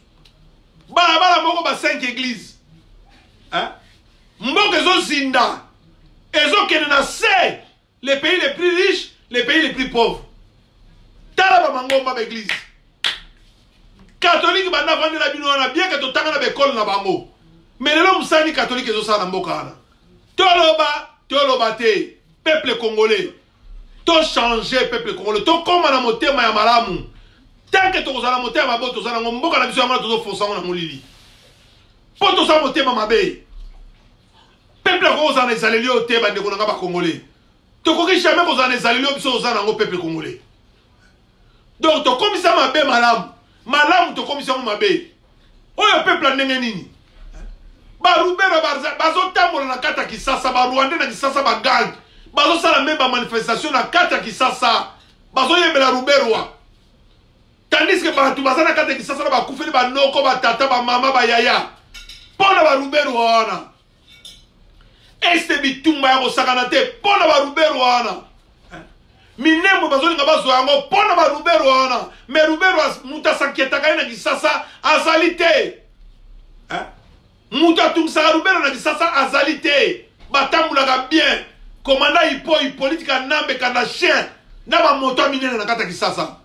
balabala moko ba 5 églises hein mboka ezo zinda ezo kene na se les pays les plus riches les pays les plus pauvres tala ba mangoma ba église catholique banda vandi na bino wana bien que totanga na bekole na bango mais lelo musani catholique ezo sala mboka wana toloba te peuple congolais to changer peuple congolais to koma na motema ya malamu tant que tozala motema bo tozala mboka na biso ya mala tozo fonsa na molili po tozala motema mabe peuple kozala na ezaleli oyo te bandeko na nga ba congolais tokoki jamais kozala na ezaleli oyo biso tozala nango peuple congolais donc tokomisa mabe malamu tokomisa yango mabe oyo peuple ya ndenge nini barubero bazotambola na kata Kisasa barwandais na Kisasa bagangi bazosala même manifestation na kata Kisasa bazoyembela ruberwa tandis que bato baza na kata Kisasa na bakufeli banoko batata bamama bayaya mpona baruberwa wana este bitumba ya kosakana te mpona baruberwa wana minembo bazolinga bazwa yango mpona baruberwa wana mais ruberwa mutu asakietaka ye na Kisasa azali te mutu atungisaka rubero na Kisasa azali te batambulaka bien komanda Hippolyte Nambe na chien na bamoto minene na kata Kisasa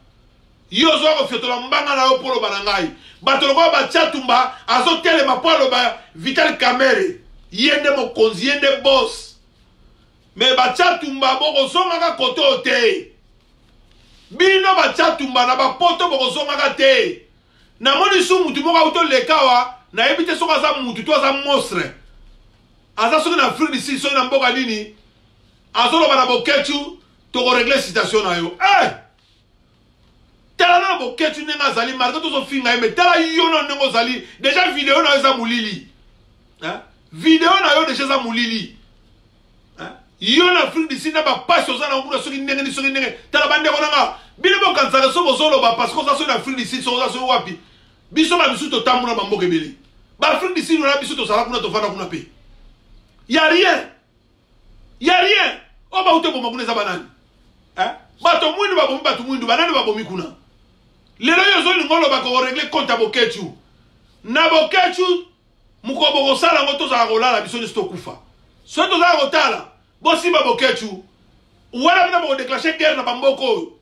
yo zo kofiotola mbanga na yo polo bana ngai bato lokola Batyatumba azotelema po aloba Vital Kamerhe yende mokonzi yende boss mais Batyatumba bokozongaka koto te bino Batyatumba na bapoto bokozongaka te namoni su mutu moko autolekawa na ebite soka aza mutu to aza monstre aza soki na Afrique du Sud soki na mboka nini azoloba na Boketu tokoregle situation na yo tala na Boketu ndenge azali marke tozofinga ye me tala yo na ndenge ozali déjà video na yo eza molili video na yo déjà eza molili yo na Afrique du Sud na bapasi oza na nguna soki ndenge ni soki ndenge tala bandeko nanga bino bokanisaka so bozoloba parce que oza soki na Afrique du Sud so oza soki wapi biso ba biso totambola na mboka ebele ba Afrique du Sud na biso tozala kuna tofanda kuna pe ya rien o ba ute bomba kuna za banani bato mwindu babomi bato mwindu banani babomi kuna lelo yo zo lingolo ba ko régler compte à Boketu na Boketu mukobo kosala ngo tozala kolala biso ni stokufa so tozala kotala bosimba Boketu wala bina bo déclencher guerre na bamboko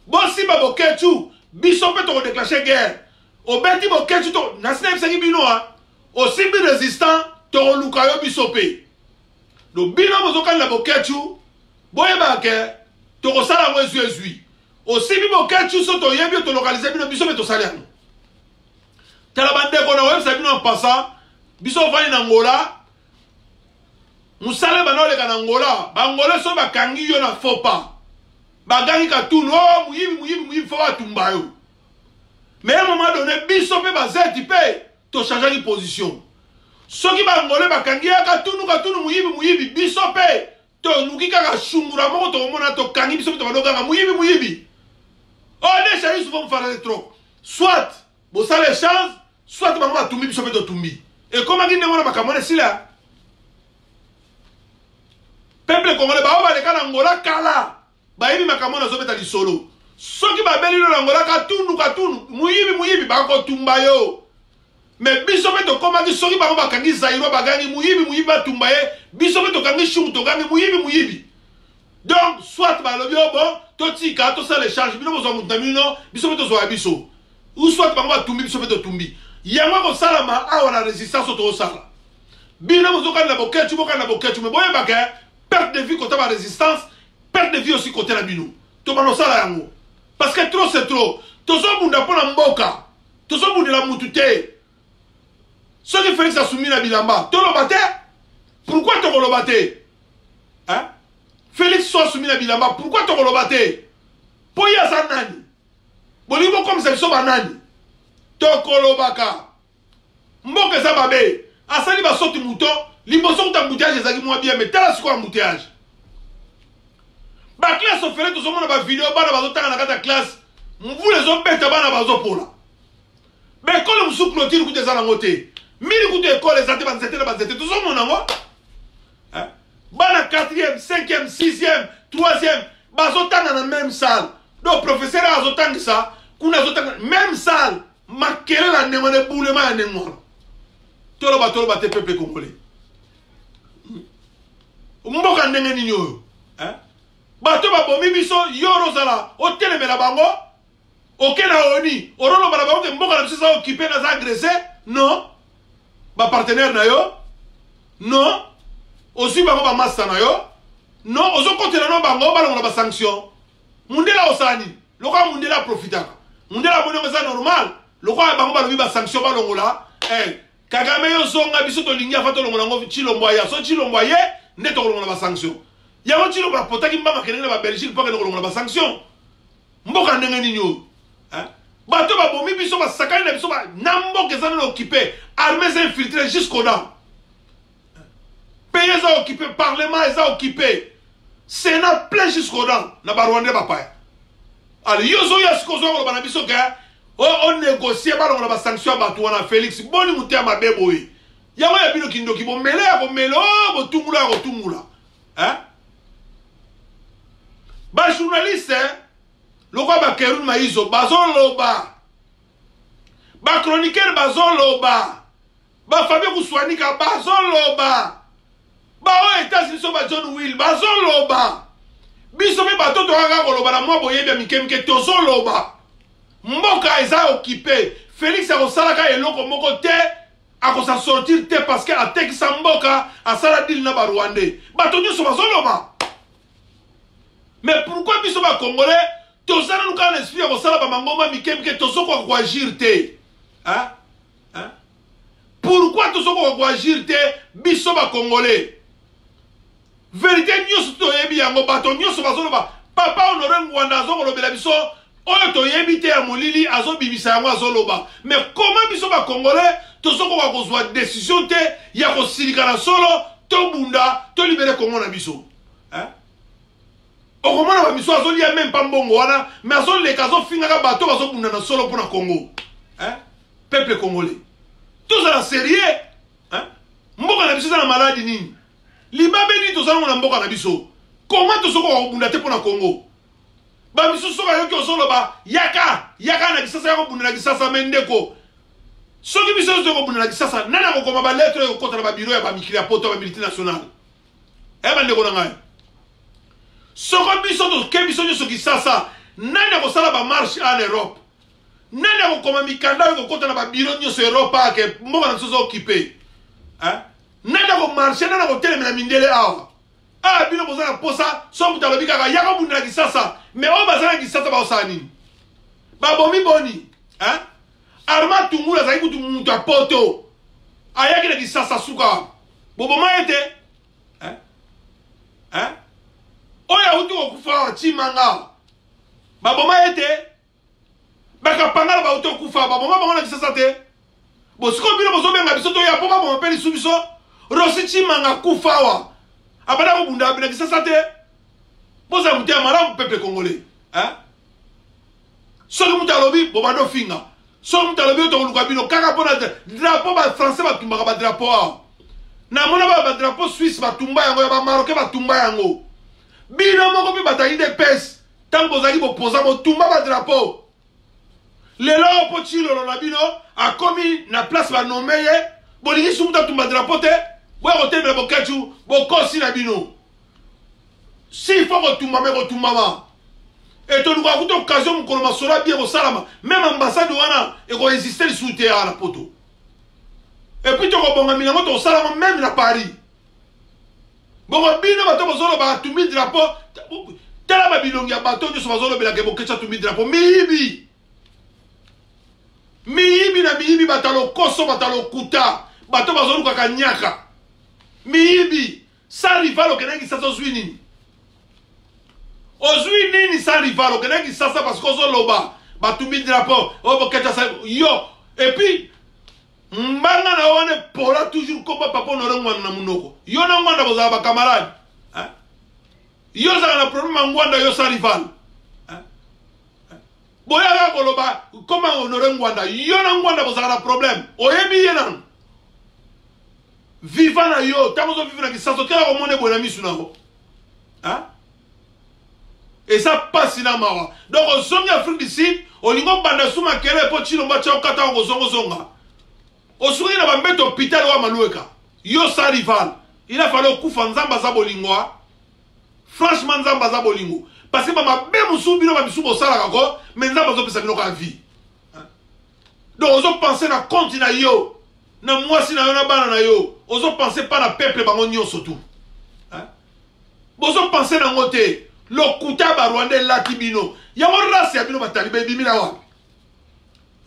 bosimba Boketu biso pe to déclencher guerre obeti Boketu to nasina bisaki bino osimbi résistant to luka yo biso pe do bino mozokana Boketu boyeba ke to kosala ngo ezui osimbi Boketu so to yebi to localiser bino biso pe to saliano tala bandeko na website bino en passant biso vani na Angola musale banoleka na Angola bangola so bakangi yo na faux pas bagangi katunu muyibi fo batumba yo mais à un moment donné biso pe bazeti pe to changer de position soki bangole bakangi ya katunu muyibi biso pe to nuki kaka shungura moko to mona to kangi biso pe to badoganga muyibi on est chez souvent faire trop soit bo ça les chances soit bango batumbi biso pe to tumbi et comme ngi ndemo na makamone sila peuple congolais ba ba le kana Angola kala ba yibi makamona zo beta lisolo soki ba beli lo Angola katunu muyibi ba ko tumba yo mais biso pe to koma ki soki ba bakangi Zaïro bagangi muyibi ba tumba ye biso pe to kangi shungu to kangi muyibi donc soit ba lobi bon to tika to ça les charge bino bozo mutamino biso pe to zo abiso ou soit ba tumbi biso pe to tumbi yango ko salama awa na résistance to sala bino bozo kana Boketu mais boye ba ke perte de vie côté la résistance, perte de vie aussi côté la bino. To bano sala yango. Parce que trop c'est trop. To so bunda pona mboka. To so bunda la mutute. Ce qui Félix a soumis la bilamba. To lo bate? Pourquoi to lo bate? Hein? Félix soit soumis la bilamba. Pourquoi to lo bate? Poya sa nani. Bolibo comme ça so banani. To lo baka. Mboka za babe. Asali ba soti mouton. Liboso ta embouteillage ezaki moi bien mais tala siko embouteillage. Ba classe ofele to somona ba vidéo bana bazotanga na kata classe. Mvu les obeta bana bazopola. Ba école musu clôture ku tezana ngote. Mili ku te école ezate banzete na banzete to somona ngo. Hein? Bana 4e, 5e, 6e, 3e bazotanga na même salle. Donc professeur azotanga ça, kuna azotanga même salle. Makele la ndemo ne boulema ya ndemo. Toloba te peuple congolais. Mboka ndenge nini oyo? Hein? Bato ba bomi biso yoro zala otelemela bango. Okena oni, orolo bala bango ke mboka na biso za occupé na za agressé? Non. Ba partenaire na yo? Non. Aussi bango ba master na yo? Non, ozo kontena no bango balongo na ba sanction. Mundela osani, loka mundela profitaka. Mundela bongo za normal. Loka bango balobi ba sanction balongo la. Kagame yo zonga biso to lingi afa to longo ngo Chilombo ya. So Chilombo ye nde to longo na ba sanction. Ya wo Chilombo potaki mbanga kenenge na ba Belgique pa ke longo na ba sanction. Mboka ndenge nini yo? Hein? Bato ba bomi biso ba sakani na biso ba nambo ke zana occupé, armées infiltrées jusqu'au dents. Pays est occupé, parlement est occupé. Sénat plein jusqu'au dents na ba Rwanda ba pa. Allez, yo zo ya sikozo ko ba na biso ke on négocie balongo na ba sanction bato wana Félix boni mutia mabebo yi. Yango ya bino kindoki bo mele ya bo melo bo tungula. Hein? Ba journaliste lokwa ba Kerun Maizo bazon loba. Ba chroniqueur bazon loba. Ba Fabien Kouswanika bazon loba. Ba o États-Unis so ba John Will bazon loba. Biso me bato to kaka koloba na mwa boyebi ya mikemike tozo loba. Mboka eza occupé. Félix akosalaka eloko moko te akosa sortir te parce que atekisa mboka asala deal na ba Rwandais. Bato nyonso bazoloba. Mais pourquoi biso ba Congolais tozana nuka na esprit akosala ba mangoma mikemike tozoko ko agir te? Hein? Hein? Pourquoi tozoko ko agir te biso ba Congolais? Vérité nyonso toyebi yango bato nyonso bazoloba. Papa Honoré Ngwanda azolobela biso oyo toyebi te ya molili azobimisa yango azoloba. Mais comment biso ba Congolais tozoko ko kozwa décision te ya kosilika na solo to bunda to libérer Congo na biso? Hein? Okomona ba biso azolia même pas mbongo wana mais azoleka azofingaka bato bazobunda na solo pour na Congo. Hein? Peuple congolais. Tous à la sérieux. Hein? Mboka na biso na maladie nini? Libabe ni tozana na mboka na biso. Comment tozoko ko bunda te pour na Congo? Ba biso soka yoki osoloba yaka na kisasa yako bunda na kisasa mendeko. Soki biso zo ko bunda na kisasa nana ko koma ba lettre ko kota na ba bureau ya ba mikili ya poto ba multinational. Ba ndeko na ngai. Soko biso to ke biso nyoso kisasa nana ko sala ba marche en Europe. Nana ko koma mikanda ko kota na ba bureau nyoso Europe ke mboka na sozo occupé. Hein? Nana ko marche nana ko telemela mindele awa. Ah, bino bozana posa, so mutalobi kaka yaka bunda kisasa, mais on bazana kisasa ba osani. Ba bomi boni, hein? Arma tungula za ikutu mutu apoto. Ayaki na kisasa suka. Boboma ete, hein? Hein? Oya utu okufa chimanga. Ba boma ete. Baka pangala ba utu okufa, ba boma bango na kisasa te. Bo siko bino bozo benga biso to ya poma bo peli subiso. Rosi chimanga kufawa. Abada ko bunda bina kisasa te. Boza mutia mala peuple congolais. Hein? Soki mutalobi bobado finga. Soki mutalobi to luka bino kaka pona drapeau ba français ba tumba ba drapeau. Na mona ba drapeau suisse ba tumba yango ya ba marocain ba tumba yango. Bino moko bi bataille de pes. Tant bozali bo posa bo tumba ba drapeau. Lelo po chilo na bino a komi na place ba nomeye. Bolingi sumuta tumba drapeau te. Bo hotel na bokachu bo kosi na bino. Si faut que tu m'as et tu as eu l'occasion de me bien au salama. Même l'ambassade et qu'on existait sous terre à la poto. Et puis tu as mis au salama même à Paris. Bon, bien à ton tu mets drapeau. Tel a bilongi à bateau de son zolo belage bokecha tu mets drapeau. Mibi na mibi batalo koso batalo kuta. Bateau bazolo kakanyaka. Mibi. Ça rival au Kenya qui s'assoit. Ozui nini sa rival au Kenya qui s'assoit parce qu'on loba. Batumi drapeau. Oh bokecha sa yo. Et puis mbanga na wane pola toujours komba papa Honoré Ngwanda na munoko yo na Ngwanda bozala ba camarade yo za na problème Ngwanda yo sa rival boya koloba koma Honoré Ngwanda yo na Ngwanda bozala na problème oyebi yena viva na yo tamozo vivre na kisaso kala ko mone bona misu na ho et ça passe na mawa donc au zongi Afrique du Sud olingo banda suma kele po chilomba cha okata ngo zonga osuri na bambeto hôpital wa malueka yo sa rival il a fallu kufa nzamba za bolingwa franchement nzamba za bolingo parce que ba be musu bino ba bisu bo sala kako mais nzamba zo pesa bino ka vie donc ozo penser na continent yo na mwasi na yo na bana na yo ozo penser pas na peuple bango nyonso tout bozo penser na ngote lokuta ba Rwanda lati bino ya mo race ya bino bataliba ebimina wapi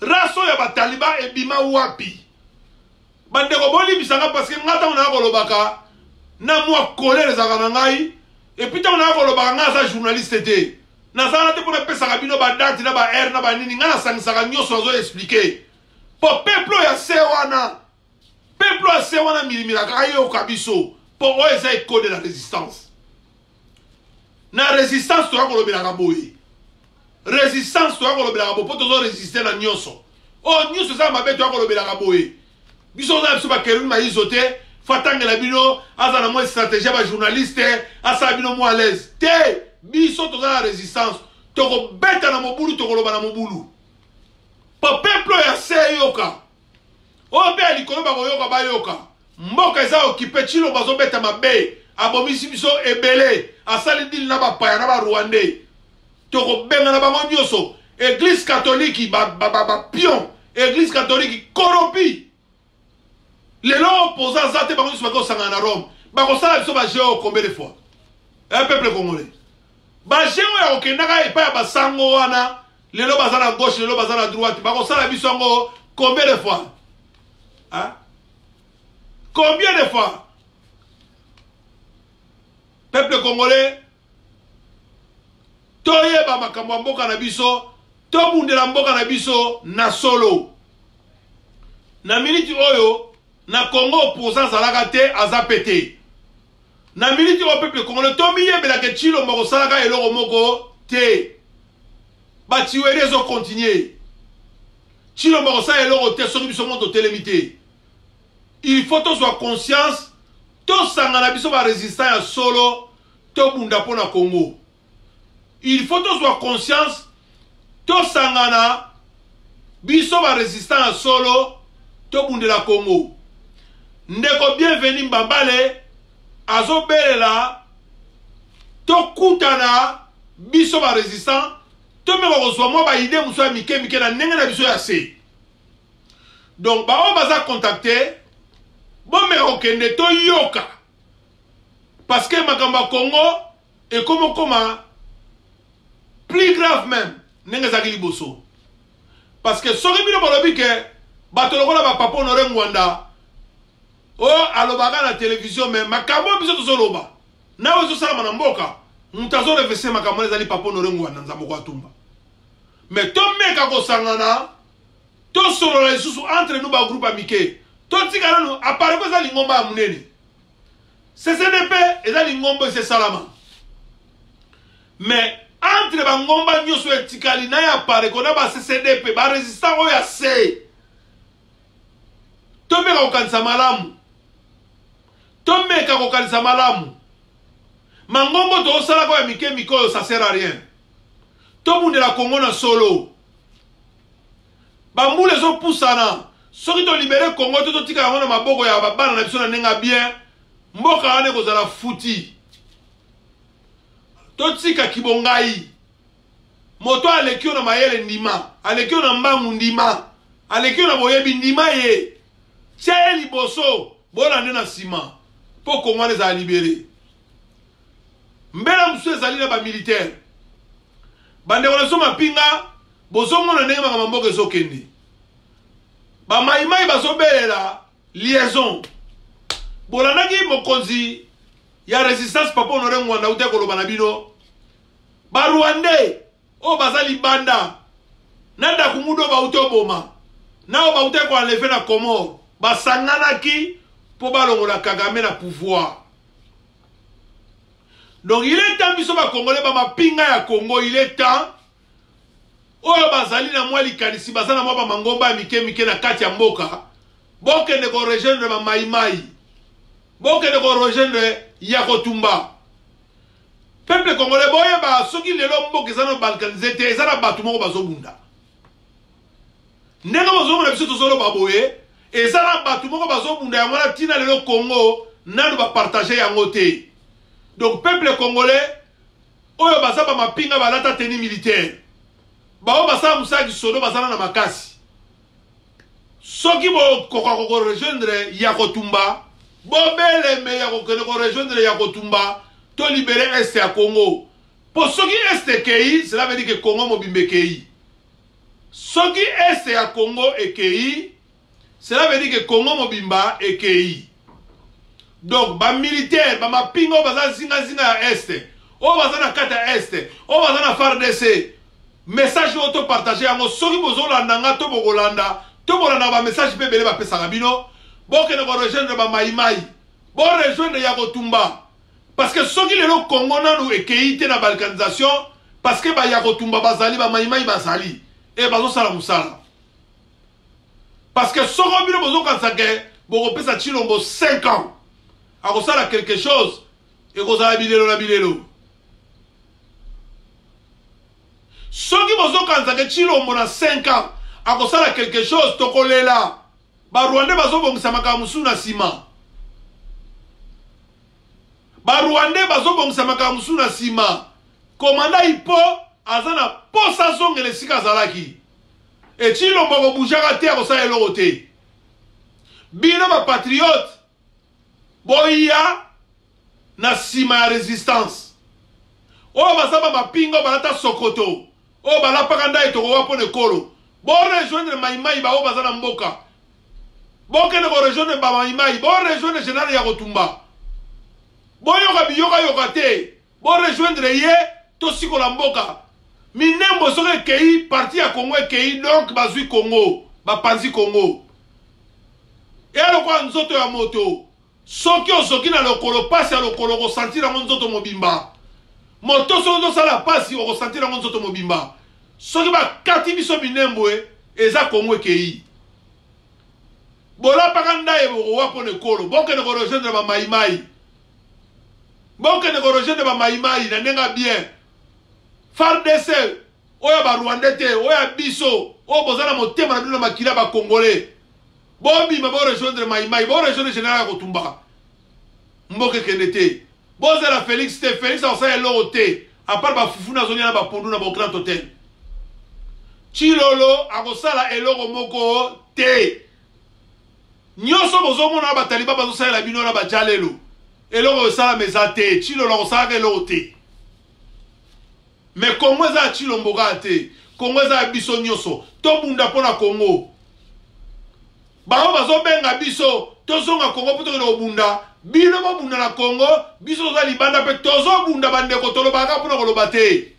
raso ya bataliba ebima wapi bande ko boli bisanga parce que ngata ona ko lobaka na moi colère za kana ngai et puis ta ona ko lobaka nga za journaliste te na za te pona pesa ka bino ba date na ba air na ba nini nga na sangisa nyoso zo expliquer po peuple ya sewana milimira ka yo kabiso po o eza code de la résistance na résistance to ko lobela ka boye résistance to ko lobela ka bo po to zo résister na nyoso o nyoso za mabe to ko lobela ka boye biso za biso ba keru ma izote fatangela bino azana mo stratégie ba journaliste asa bino mo à l'aise te biso to za la résistance to ko beta na mobulu to ko loba na mobulu po peuple ya seyoka o be likolo ba ko yoka ba yoka mboka eza occupé chilo bazo beta mabe abomisi biso ebele asali dil na ba paya na ba Rwandais to ko benga na bango nyoso église catholique ba pion église catholique corrompu les opposants zate bango nyoso ba sanga na Rome ba ko sala biso ba géo combien de fois un peuple congolais ba géo ya okendaka epa ya basango wana lelo baza na gauche lelo baza na droite ba ko sala biso ngo combien de fois combien de fois peuple congolais toyeba makambo mboka na biso tobundela mboka na biso na solo na minute oyo na Congo opposant zalaka te aza pété na minute oyo peuple congolais tomiyebela ke chilo moko salaka eloko moko te batiweli ezo continuer chilo moko sala eloko te soki biso moto telemite il faut to soit conscience to sangana biso ba résistant ya solo to bunda pona Congo il faut to soit conscience to sangana biso ba résistant ya solo to bundela Congo ndeko bienvenue mbambale azo belela to kutana biso ba résistant to me ko so mo ba idée muso ya mike na ndenge na biso ya se donc ba o baza contacter bon mais okende to yoka parce que makamba Congo et comme plus grave même ndenge za liboso parce que soki bino balobi ke bato lokola ba papa Honoré Ngwanda o alobaka na télévision mais makambo biso to soloba na ozo sala na mboka mutazo revese makambo ezali papa Honoré Ngwanda nzambo kwa tumba mais to meka ko sangana to solo la isusu entre nous ba groupe amike to tikana no apare ko ezali ngomba ya munene CCDP ezali ngomba se salama mais entre ba ngomba nyoso etikali na ya apare ko na ba CCDP ba résistant o ya se to meka ko kanisa malamu to meka ko kanisa malamu mangombo to sala ko ya mike miko ça sert à rien to bundela Congo na solo bambule zo pusana soki to libérer Congo to tika na maboko ya babana na biso na nenga bien mboka wane kozala futi to tika kibongai moto alekio na mayele ndima alekio na mbangu ndima alekio na boyebi ndima ye tia liboso bona nde na sima po Congo wane za libérer mbela musu ezali na ba militaire bande wana so mapinga bozongo na ndenge makambo mboka ezokende ba maimai bazobelela liaison bolandaki mokonzi ya résistance papa Honoré Ngwanda ute koloba na bino ba Rwandais o bazali banda nanda kumudo ba ute oboma na ba uté ko enlever na Comore ba sanganaki pour balongola Kagame na pouvoir. Donc il est temps biso ba Congolais ba mapinga ya Congo, il est temps oyo bazali na mwa likanisi bazana mwa ba mangomba mike mike na kati ya mboka bokende ko rejoindre ba maimai bokende ko rejoindre Yakotumba. Peuple congolais boye ba soki lelo mboka ezana balkanize te ezana batu moko bazobunda ndenge bazobunda biso tozolo baboye ezana batu moko bazobunda ya mwana tina lelo Congo nanu ba partager yango te. Donc peuple congolais oyo bazaba mapinga balata tenue militaire bao basa musaki solo bazana na makasi soki bo kokako rejoindre Yakotumba bo beleme ya kokene ko rejoindre Yakotumba to libérer est ya Congo pour soki est kei cela veut dire que Congo mobimbe kei soki est ya Congo et kei cela veut dire que Congo mobimba et kei. Donc ba militaire ba mapingo baza zinga zinga ya est o bazana kata est o bazana FARDC message auto partager yango soki bozolanda nga to bokolanda to bolanda ba message pe bele ba pesa bino bokene ko rejoindre ba maimai bo rejoindre Yakotumba parce que soki lelo Congo nanu ekeite na balkanisation parce que ba Yakotumba bazali ba maimai bazali e bazo sala musala parce que soko bino bozo kansake boko pesa Chilombo 5 ans akosala quelque chose et kozala bilelo na bilelo. Soki bozo kanzake Chilombo na 5 ans akosala quelque chose tokolela ba Rwandais bazobongisa makamusu na sima ba Rwandais bazobongisa makamusu na sima komanda ipo azana posa zongele sika zalaki et Chilombo ko bujaka te akosala eloko te bino ba patriote boya na sima ya résistance oyo bazaba mapingo balata Sokoto oyo balapaka ndai tokowa pone kolo bo rejoindre maimai ba oyo baza na mboka bokende ko rejoindre ba maimai bo rejoindre général Yakotumba boyoka biyoka yoka te bo rejoindre ye to sikola mboka minembo soki ekei parti ya Congo ekei donc bazwi Congo bapanzi Congo elokwa nzoto ya moto soki osoki na lokolo pasi ya lokolo kosentir yango nzoto mobimba moto soki ozosala pasi okosentir yango nzoto mobimba soki bakati biso minembo eza Congo ekei bolapaka ndaye bokowa mpona ekolo bokende korejoindre bamaimai bokende korejoindre bamaimai na ndenge bien FARDC oyo barwandais te oyo biso oyo boza na motema na bino na makila bakongolais bobima borejoindre maimai borejoindre général Yakotumba mboka ekende te bozela Félix te Félix akosala eloko te apart bafufu nazolia na bapondu na Grand Hôtel Chilolo akosala eloko moko te nyonso bozomona bataliba bazosalela bino na bajalelo eloko esala meza te Chilolo akosalaka eloko te mais Congo eza ya Chilombo kaka te Congo eza ya biso nyonso tobunda mpona Congo bango bazobenga biso tozonga Congo mpo tokende kobunda bino bobunda na Congo biso toza libanda mpe tozobunda bandeko tolobaka mpona koloba te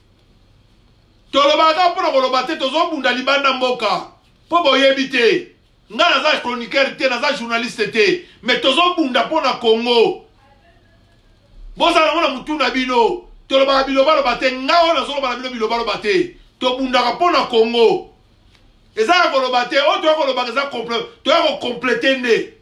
tolobaka mpona koloba te tozobunda libanda mboka mpo boyebi te nga naza chroniqueur te naza journaliste te mais tozobunda mpona Congo bozala nango na mutu na bino tolobaka bilobaloba te nga oyo nazoloba na bino bilobaloba te tobundaka mpona Congo eza ya koloba te oyo toya kolobaka eza toya kokomplete nde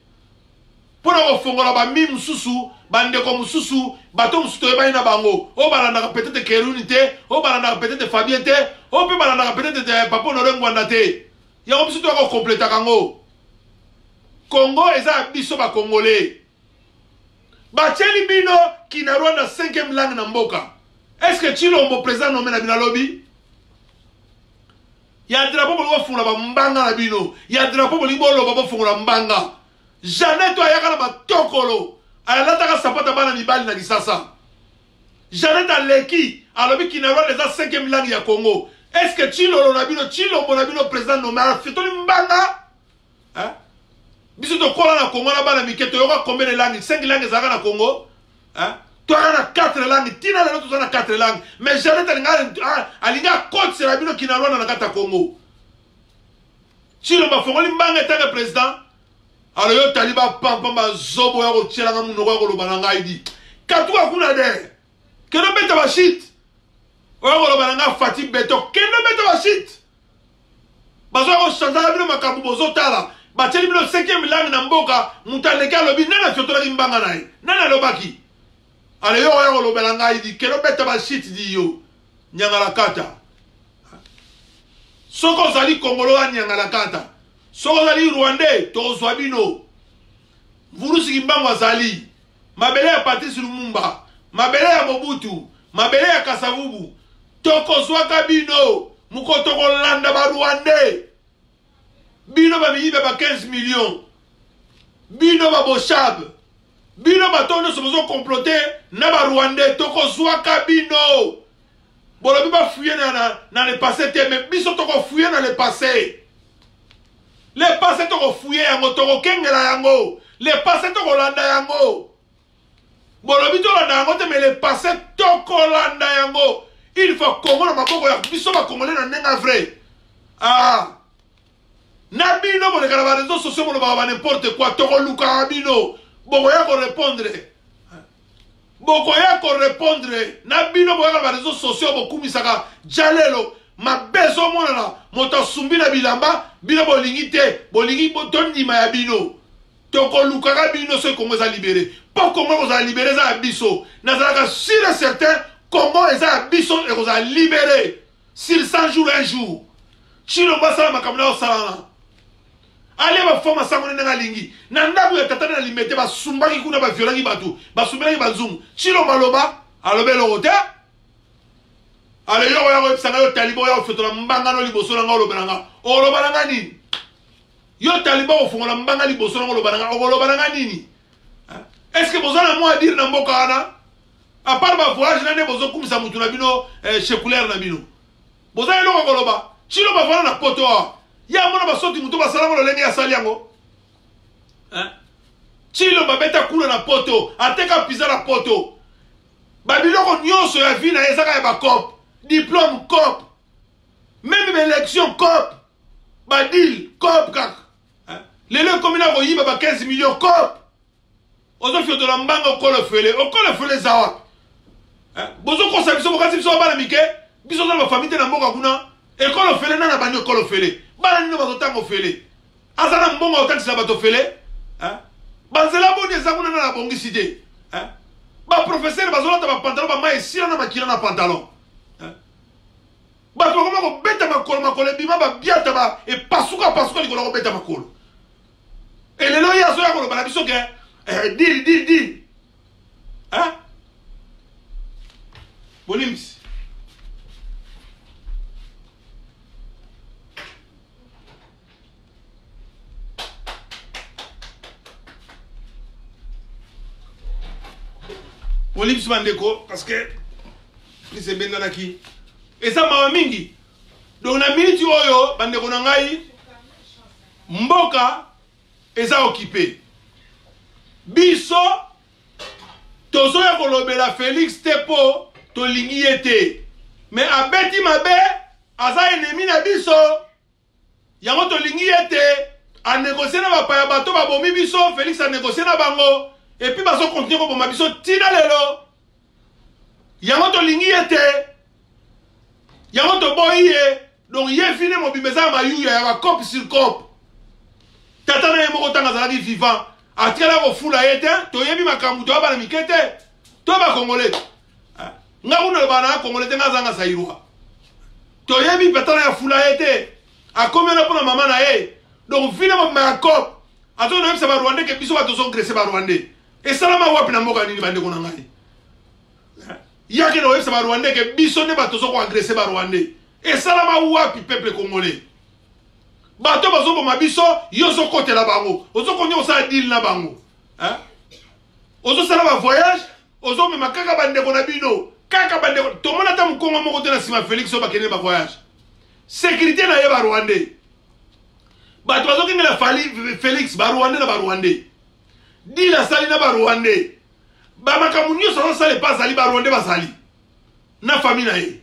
mpona kofongola bami mosusu bandeko mosusu bato mosusu toyebani na bango oyo balandaka peut-être Keruni te oyo balandaka peut-être Fabien te oyo mpe balandaka peut-être Papa Honoré Ngwanda te yango biso toya kokompletaka yango Congo eza ya biso bakongolais batieli bino Kinarwa na 5e langue na mboka est-ce que Chilombo président nommé na bino alobi ya drapeau bolingo bofungola bambanga na bino ya drapeau bolingo boloba bofungola mbanga jamais to ayaka na matokolo alataka sapata bana mibali na Kisasa jamais aleki alobi Kinarwa eza 5e langue ya Congo est-ce que Chilolo na bino Chilombo na bino président nommé afetoli mbanga hein biso tokola na Congo na bana mike toyoka combien de langues 5 langues ezalaka na Congo hein toyaka na 4 langues tina lelo toza na 4 langues mais jamais alinga kotisela bino Kinarwa na kati ya Congo Chilomba fongoli mbanga tant que président. Alors yo taliba pamba zobo ya ko tshela munoko ya ko loba nga idi. Katuka kuna de. Keno beta ba shit. Oya ko loba nga Fati Beto. Keno beta ba shit. Bazo ko chanda bino makambo bozo tala. Ba tsheli bino 5e langue na mboka mutaleka lobi nana fiotola mbanga nayi. Nana lobaki. Alors yo oya ko loba nga idi. Keno beta ba shit di yo. Nyangala kata. Soko zali Congolo a nyangala kata. Soko zali Rwandais to Zwabino. Vurusi Kimbango zali. Mabele ya Patrice Lumumba. Mabele ya Mobutu. Mabele ya Kasavubu. Toko zwaka bino. Muko toko landa ba Rwandais. Bino ba miyibe ba 15 millions. Bino ba Boshab. Bino ba tono somozo comploté na ba Rwandais. Toko zwaka bino. Bolobi ba fouiller dans le passé, mais biso toko fouiller dans le passé. Le passé toko fouiller yango toko kengela yango. Le passé toko landa yango. Bolobi to landa yango te, mais le passé toko landa yango. Il faut Congo na maboko ya biso ba Congolais na nenga vrai. Ah. Na bino bo le kala ba réseaux sociaux bo ba n'importe quoi toko luka bino. Boko ya ko répondre. Boko ya ko répondre na bino boya ba réseaux sociaux boku misaka jalelo ma bezo mona na moto sumbina bilamba bino bolingi te bolingi botondima ya bino toko lukaka bino ce Congo za libéré pas Congo za libéré za biso nazalaka sûr et certain Congo za biso et za libéré sur 100 jours un jour chilo basala makamna osala allez ba forma sangone nga lingi na ndabu ya tatana na limete ba sumbaki kuna ba violaki batu ba sumbaki ba nzumu chilo maloba alobe lokote ale yo ya ko sanga yo talibo ya ofetola mbanga no liboso na ngolo benanga o loba nga nini yo talibo ofungola mbanga liboso na ngolo benanga o loba nga nini est-ce que bozana moi dire na mboka ana à part ba voyage na ne bozo kumisa mutu na bino séculaire na bino bozana lo ko loba chilo ba vana na poto ya mona basoti mutu basala mo lengi asali yango chilo babeta kula na poto ateka pizza na poto babiloko nyonso ya vie na ezaka ya bakop diplôme cop même élection cop badil cop kaka lelo komina koyiba ba 15 millions cop ozo fiotola mbanga okolo fele zawa bozo kosa biso bokasi biso bana mike biso na ba famille na mboka kuna ekolo fele na bani okolo fele bana nino bazotango fele azana mbongo otangisa bato fele banzela boni ezakuna na bongisi te ba professeur bazolata ba pantalon ba mai sila na makila na pantalon bato bakoma kobeta makolo ebima babiata ba epasuka likolo kobeta makolo elelo ye azoya koloba na biso ke dil bolimbisi Olips Mandeko, parce que c'est bien dans qui. Et ça m'a mingi. Donc na minute oyo bandeko na ngai mboka eza occupé. Biso tozo ya kolobela Félix Tepo to lingi ete. Mais abeti mabe aza ennemi na biso. Yango to lingi ete a négocier na ba bato ba bomi biso Félix a négocier na bango. Et puis, baso continue comme ma biso tina lelo. Yango to lingi ete. Yango to boye. Donc ye fini mo bimeza ma yu ya cop sur cop. Tata na yemo tanga zalaki vivant. Atikala ko fula ete, to yebi makambu to bana mikete. To ba Congolais. Nga kuna bana Congolais tenga zanga sairwa. To yebi petana ya fula ete. A combien na pona mama na ye. Donc fini mo ma cop. Ato no yebisa ba Rwandais ke biso ba to so graisser ba Rwandais. Et ça, là, je vais vous dire que il y a des gens qui Rwandais qui biso ne bato sont agressés par Rwandais. Et ça, là, je peuple congolais. Bato bazo pour ma biso, yo so côté la bango. Ozo konyo osa deal na bango. Ozo sala ba voyage, ozo me makaka bande ko na bino. Kaka bande ko to mona ta mukongo moko te na sima Félix so bakene ba voyage. Sécurité na ye ba Rwandais. Bato bazo kingela Félix ba Rwandais na ba Rwandais. Di la sali na ba Rwandais ba makamunyo so sali pas sali ba Rwandais ba sali na famille na ye.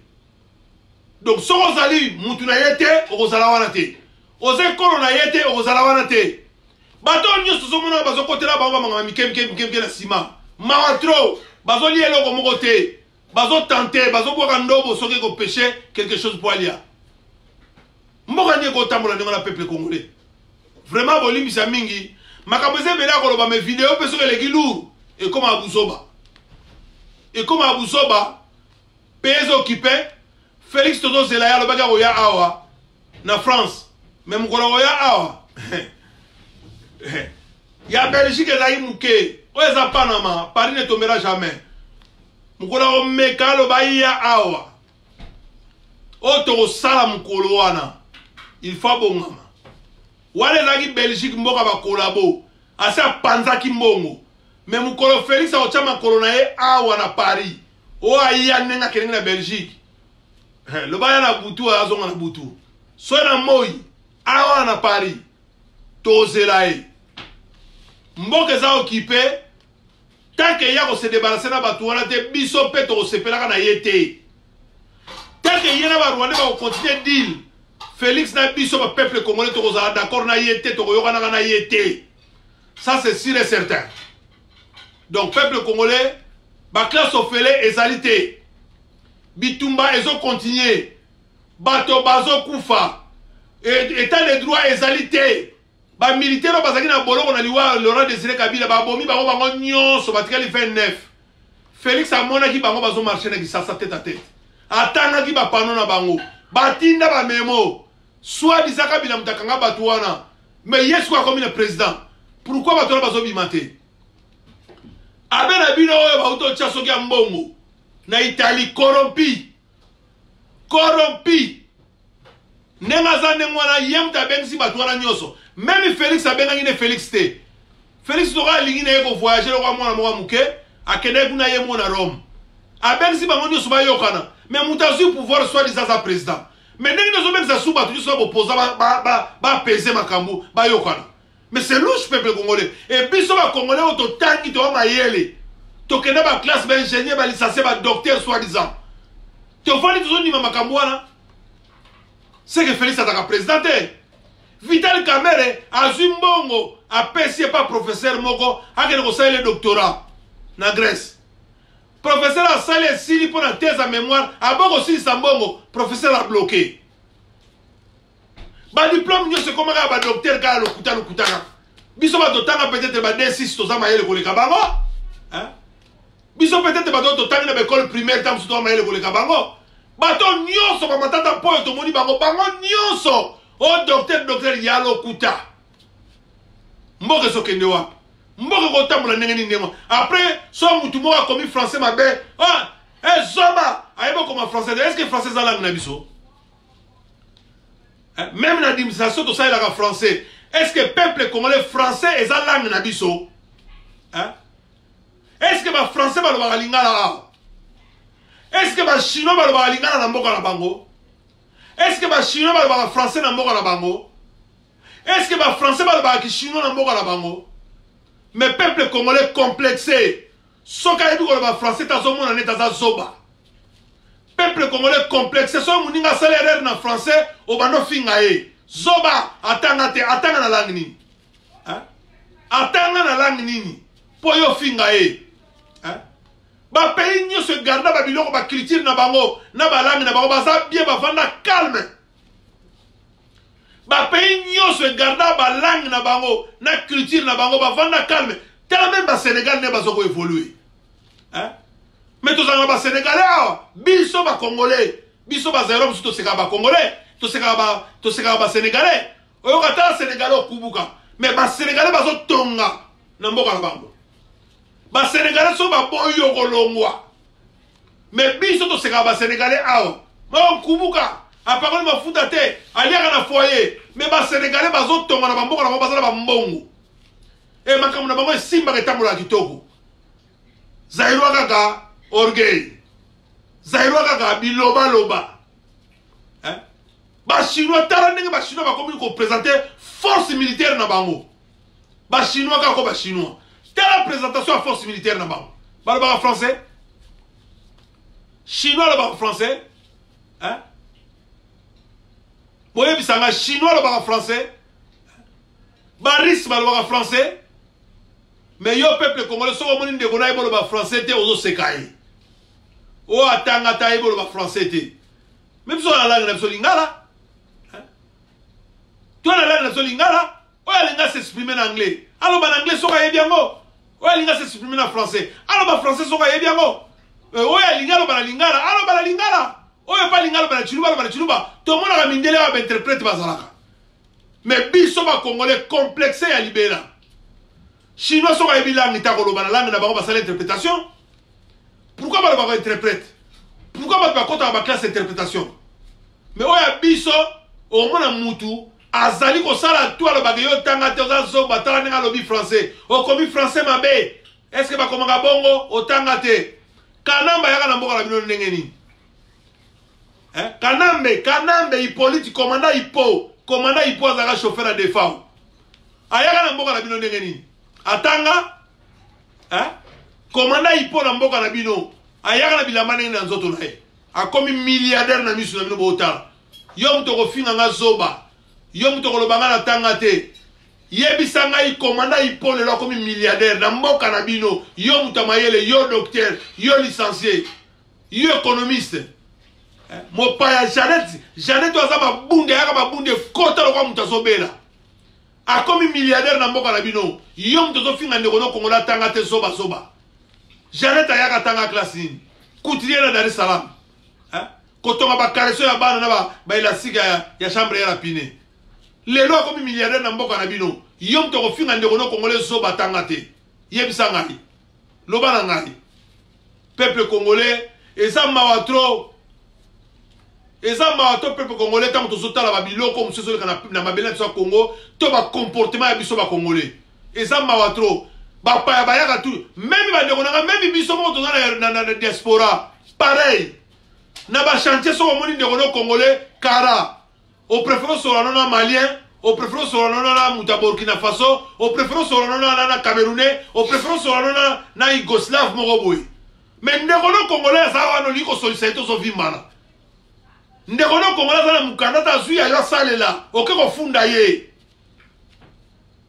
Donc so sali mutu na yete o sala wana te oze kolo na yete ozala wana te bato nyonso zomona bazokotela bango bamanga mike na sima mawa tro bazoli eloko moko te bazotante bazobwaka ndobo soki ekopeshe quelque chose po alia mboka nie kotambola ndenge na peuple congolais vraiment bolimbisa mingi makambo eza ebele akoloba me video mpe soki eleki lourd ekoma abusoba mpe ezokipe Félix tozozela ye alobaki akoya awa na France me mokolo koya awa ya Belgique ezalaki moke oyo eza Panama Paris ne tombera jamais mokolo komeka aloba ya awa oyo tokosala mokolo wana il faut abongama wana ezalaki Belgique mboka bakolabo asi apanzaki mbongo me mokolo Félix akotya makolo na ye awa na Paris oyo aya ndenge akendenge na Belgique loba ya na butu azonga na butu soki na moi awa na Paris tozela ye mboka eza okipe tanke ya kose debarase na bato wana te biso mpe tokosepelaka na ye te tanke ye na barwandais bakokontinue deal Félix na biso bapeuple congolais tokozala d'accord na ye te tokoyokanaka na ye te ça c'est sûr et certain donc peuple congolais baclasse ofele ezali te bitumba ezokontinue bato bazokufa état de droit ezali te bamilitaire oyo bazalaki na boloko na liwa Laurent Désiré Kabila babomi bango nyonso batikali 29 Félix amonaki bango bazomarche na Kisasa tête à tête atangaki bapano na bango batinda bamemo soi-disant Kabila mutakanga bato wana mais yesu akomi na président pourquoi bato wana bazobima te abe na bino oyo bautotya soki ya mbongo na Italie corrompi ndenge aza ndenge wana ye mutu abengisi bato wana nyonso même Félix abengaki ne Félix te Félix toka alingi na ye kovoyage lokwa mwana moko muke akendaki kuna ye mo na Rome abengisi bango nyonso bayokana mais mutu azwi pouvoir soi-disant aza président mais ndenge nazobengisa su bato nyonso babopoza bapese makambo bayokana mais c'est louche peuple congolais et biso bacongolais oyo totangi towa mayele tokenda baclasse baingénieur balicencie badocteur soi-disant tofandi tozondima makambo wana c'est que Félix ataka président te Vital Kamerhe azwi mbongo apesi ye pa professeur moko akende kosalela doctorat na Grèce professeur asali esili mpo na thèse ya mémoire aboko osilisa mbongo professeur abloqué badiplôme nyonso ekomaka badocteur kaka lokutaka biso batotanga peut-être ba-D6 toza mayele koleka bango biso peut-être bato totangi na baekole primaire ta mosusu toza mayele koleka bango bato nyonso bamatata mpo oyo tomoni bango nyonso o docteur ya lokuta mboka ezokende wapi mboka kotambola ndenge nini ndenge après so mutu moko akomi français mabe zoba ayeba okoma français est ce que français eza langue na biso même na administration tosalelaka français est ce que peuple congolais français eza langue na biso est ce que bafrançais balobaka lingala awa est ce que bachinois balobaka lingala na mboka na bango est-ce que bachinois balobaka français na mboka na bango est-ce que bafrançais balobaka kishinois na mboka na bango mais peuple congolais complexé soki ayebi koloba français tazomona neti aza zoba peuple congolais complexé soki moninga asali erreur na français obanda ofinga ye zoba atanga te atanga na langue nini atanga na langue nini mpo yo ofinga ye bapays nyonso egarda babiloko baculture na bango na balangue na bango baza bien bavanda calme bapays nyonso egarda balangue na bango na culture na bango bavanda calme tala même basénégal nde bazoko évolue mais tozalaka basénégalais awa biso bacongolais biso bazero mosusu tosekaka bacongolais tosekaka basénégalais oyoka tala sénégalais okubuka mais basénégalais bazotonga na mboka na bango basénégalais so baboyi kolongwa mais biso tosekaka basénégalais awa maokubuka apakoli mafuta te aliaka na foyer mais basénégalais bazotonga na bamboka na bango baza na bambongo e makambo na bango esimbaka etambola ya kitoko zairwa kaka orgueil zairwa kaka bilobaloba bachinois tala ndenge bachinois bakomi koprésente force militaire na bango bachinois kaka ko bachinois tala présentation à force militaire na bango balobaka français chinois alobaka français Boye bisanga chinois le baga français. Baris le baga français. Mais yo peuple congolais so ko moni ndeko na yebo le baga français te ozo sekai. O atanga ta yebo le baga français te. Même si on a la langue de lingala. Tu as la langue de lingala. O ya linga s'exprimer en anglais. Alors en anglais so ka yebi ngo. O ya linga s'exprimer en français. Alors en français so ka yebi ngo. O ya lingala ba lingala. Alors ba lingala. Oyo pa lingala bana chiluba to mona ka mindele ba interprète bazalaka mais biso ba congolais complexé ya libera chinois so ka ebila ngita ko lobana langue na bango ba sala interprétation pourquoi ba ba interprète pourquoi ba kota ba classe interprétation mais oya biso o mona mutu azali ko sala toi le bagayo tanga te ozo batala nga lobi français o komi français mabe est-ce que ba komanga bongo o tanga te kanamba yaka na mboka la bino ndengeni. Kanambe, Hippolyte, commandant Hippo azala chauffeur à défense. Ayaka na mboka na bino ndengeni. Atanga, commandant Hippo na mboka na bino. Ayaka na bilamba ndenge na nzoto na ye. Akomi milliardaire na misu na bino botala. Yo muto ko finga nga zoba. Yo muto ko lobanga na tanga te. Yebisa ngai commandant Hippo lelo akomi milliardaire na mboka na bino. Yo muto mayele, yo docteur, yo licencié, yo économiste. Mopaya Janet oza mabunde yaka mabunde kota lokwa mutazo bela akomi milliardaire na mboka na bino yo mutazo finga ndeko no kongola tanga te zoba Janet ayaka tanga classe couturier na Dar es Salaam kotonga ba kareso ya bana na ba elastique ya chambre ya rapine lelo akomi milliardaire na mboka na bino yo mutoko finga ndeko no kongola zoba tanga te yebisa ngai loba na ngai peuple congolais eza mawatro eza mawato peuple congolais tant to sotala ba biloko musoso na mabela tsa Congo to ba comportement ya biso ba congolais eza mawatro ba pa ba yaka tu même ba ndeko nanga même biso mo to na diaspora pareil na ba chantier so moni ndeko no congolais kara au préférence sur na malien au préférence sur na muta Burkina Faso au préférence sur na camerounais au préférence sur na Yougoslave mo boy mais ndeko no congolais za wana liko solliciter so vimana ndeko no kongola za mukanda ta zuya yo salela oke ko funda ye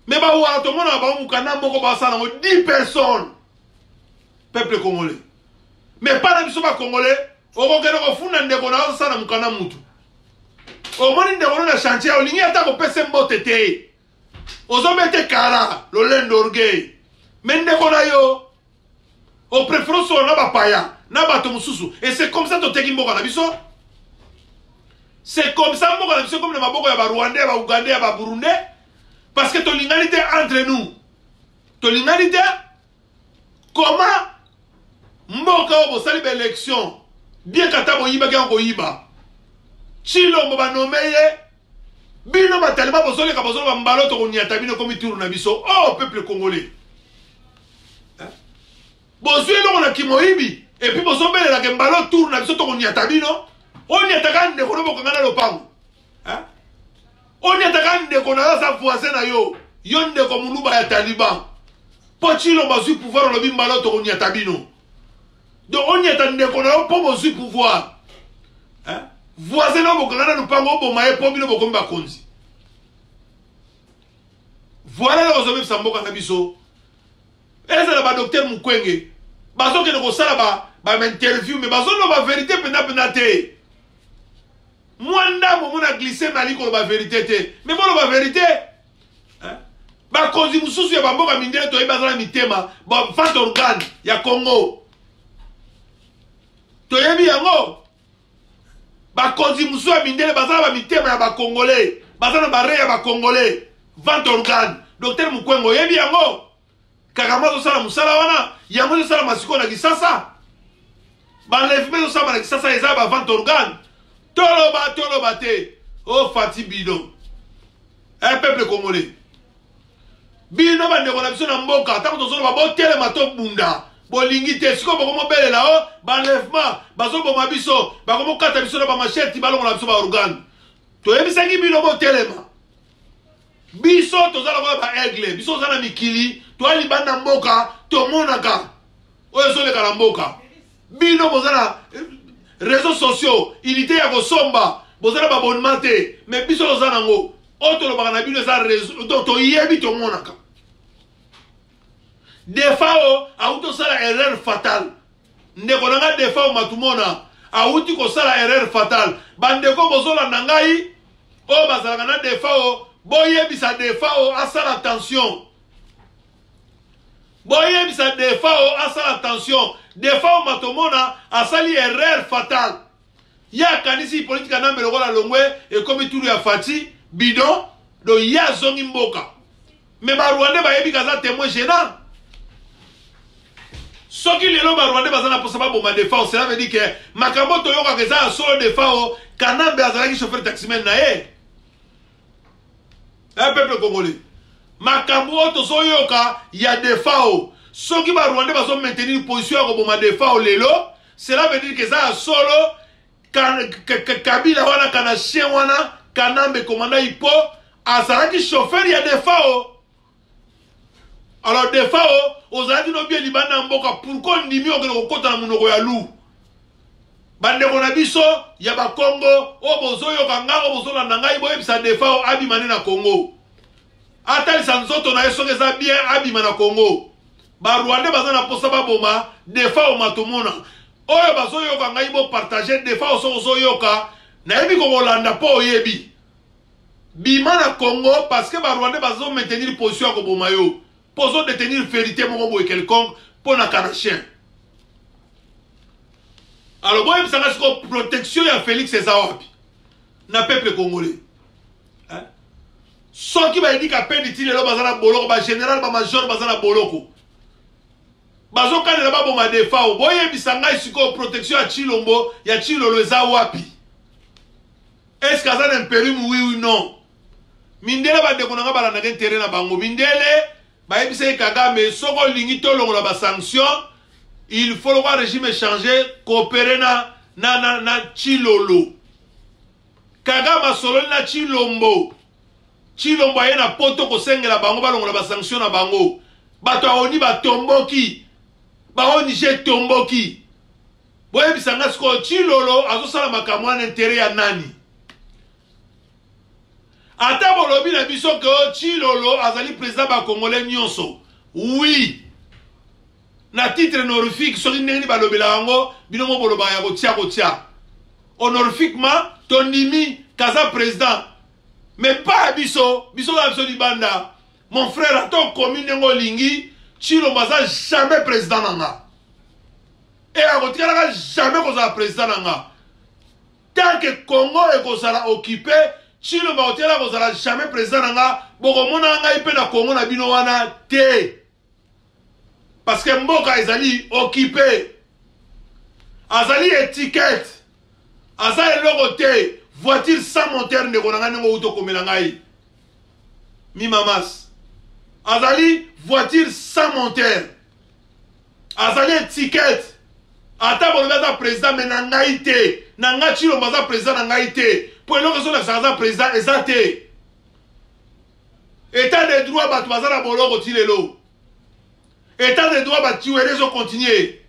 mais ba wa to mona ba mukanda moko ba sala 10 personnes peuple congolais mais pas na biso ba congolais oko kene ko funda ndeko na sala mukanda mutu o moni ndeko na chantier o lingi ata ko pese mbote te ozo mete kara lo lendo orgueil mais ndeko na yo o préférence na ba paya na ba to mususu et c'est comme ça to teki mboka na biso. C'est comme ça, c'est comme le Maboko, il y a Rwandais, il y a Ougandais, il y a Burundais. Parce que ton l'ingalité entre nous. Ton l'ingalité, comment Mboka au sali élection, bien qu'à ta boyiba, qu'à boyiba. Chilo mba nommé, bino batalima bosole ka bosole mbalo to konyata bino comme tour na biso. Oh peuple congolais. Bosue lo na kimoyibi et puis bosombe la ke mbalo tour na biso to konyata bino. On y attaque de kono boko ngana lopango. On y attaque de kono sa voisin na yo. Yonde ko muluba ya Taliban. Pochilo bazu pouvoir lo bimbalo to konya tabino. Donc on y attaque de kono po bazu pouvoir. Voisin no boko ngana lopango bo maye po bino boko mba konzi. Voilà le zobe samboka na biso. Eza la ba docteur Mukwenge. Bazo ke ko sala ba interview mais bazo no ba vérité pena te. Mwanda mo na glisser mali ko ba vérité mais bon ba vérité ba kozi mususu ya bamboka mindele to ebazala mitema ba fat organe ya Congo to yebi yango ba kozi mususu ya mindele bazala ba mitema ya ba congolais bazala ba re ya ba congolais vent organe docteur Mukwengo yebi yango kagama to sala musala wana yango to sala masiko na kisasa ba levme to sala na kisasa eza ba vent organe. Toloba te. Oh Fati Bidon. Un peuple congolais. Bino bande ko na biso na mboka. Tango tozo ba botele mato bunda. Bolingi te siko boko mo bele la o. Ba lèvement. Bazo bo mabiso. Ba ko mo kata biso na ba machette balongo na biso ba organe. To yebisangi bino botelema. Biso tozo la ba aigle. Biso za na mikili. To ali banda mboka. To monaka. Oyo so le kala mboka. Bino bozana réseaux sociaux, unité ya kosomba, bozala babonnement te mais biso toza nango oyo tolobaka na bino eza réseau toyebi tomonaka defa o auti osala erreur fatale ndeko na nga defa o matumona auti kosala erreur fatale bandeko bozolanda ngai oyo bazalaka na defa o boyebisa defa o asala attention boyebisa defa o asala attention defa o matomona asali erreur fatale ya kanisi politika na mbele kola longwe ekomi turu ya fati bidon do ya zongi mboka me barwande bayebi kaza témoin gênant soki lelo barwande baza na posa baboma defa o cela veut dire que makambo toyokaka eza ya solo defa o kanambe azalaki chauffeur taximen na ye un peuple congolais makambo oyo tozoyoka ya defa o soki barwande bazo maintenir position ya koboma defa o lelo cela veut dire que eza ya solo kabila wana kana chien wana kanambe komanda ipo azalaki chauffeur ya defa o alors defa o ozalaki no bien libanda mboka pourquoi ndimi okende kokota na monoko ya lu bandeko na biso ya bakongo oyo bozoyoka nga oyo bozolanda ngai boyebisa defa o abima ne na Congo atalisa nzoto na ye soki eza bien abima na Congo barwande baza na posa baboma defa o matomona oyo bazoyoka ngai bopartage defa o soki ozoyoka nayebi kokolanda mpo oyebi bima na Congo parce que barwande bazo maintenir position ya koboma yo pozo détenir vérité moko boye quelconque mpo na kanachien alors boyebisanga siko protection ya Félix eza wapi na peuple congolais soki bayedika pendi ti lelo baza na boloko bagénéral bamajor baza na boloko bazokanela baboma defa o boyebisa ngai sikoyo protection ya Chilombo ya Chilolo eza wapi est-ce que aza na impérium oui ou non mindele bandeko na nga balandaka intere na bango mindele bayebisa ye Kagame soko olingi tolongola basanction il faut le régime changer coopérer na Chilolo Kagame asololi na Chilombo Chilombo aye na poto kosengela bango balongola basanction na bango bato aoni batomboki bao Niger tomboki boyebisa nga sikoyo Chilolo azosala makambo wana intere ya nani ata bolobi na biso ke Chilolo azali président ba congolais nyonso oui na titre honorifique soki ndenge ni balobela yango bino mo boloba ya kotia honorifiquement tondimi kaza président mais pas biso la biso libanda mon frère ato komi ndenge olingi Chilombo aza jamais président nanga et akotikalaka jamais kozala président nanga tant que Congo ekozala occupé Chilombo akotikalaka kozala jamais président nanga bokomona ngai mpe na Congo na bino wana te parce que mboka ezali occupé azali étiquette aza eloko te voiture sans moteur ndeko na ngai ndenge outi okomela ngai mi mamas azali voiture sans moteur azali étiquette ata bolobi aza président me na ngai te na ngai Chilombo aza président na ngai te mpo eloko ezolakisaka aza président eza te état de droit bato baza na boloko ti lelo état de droit batiwele ezocontinue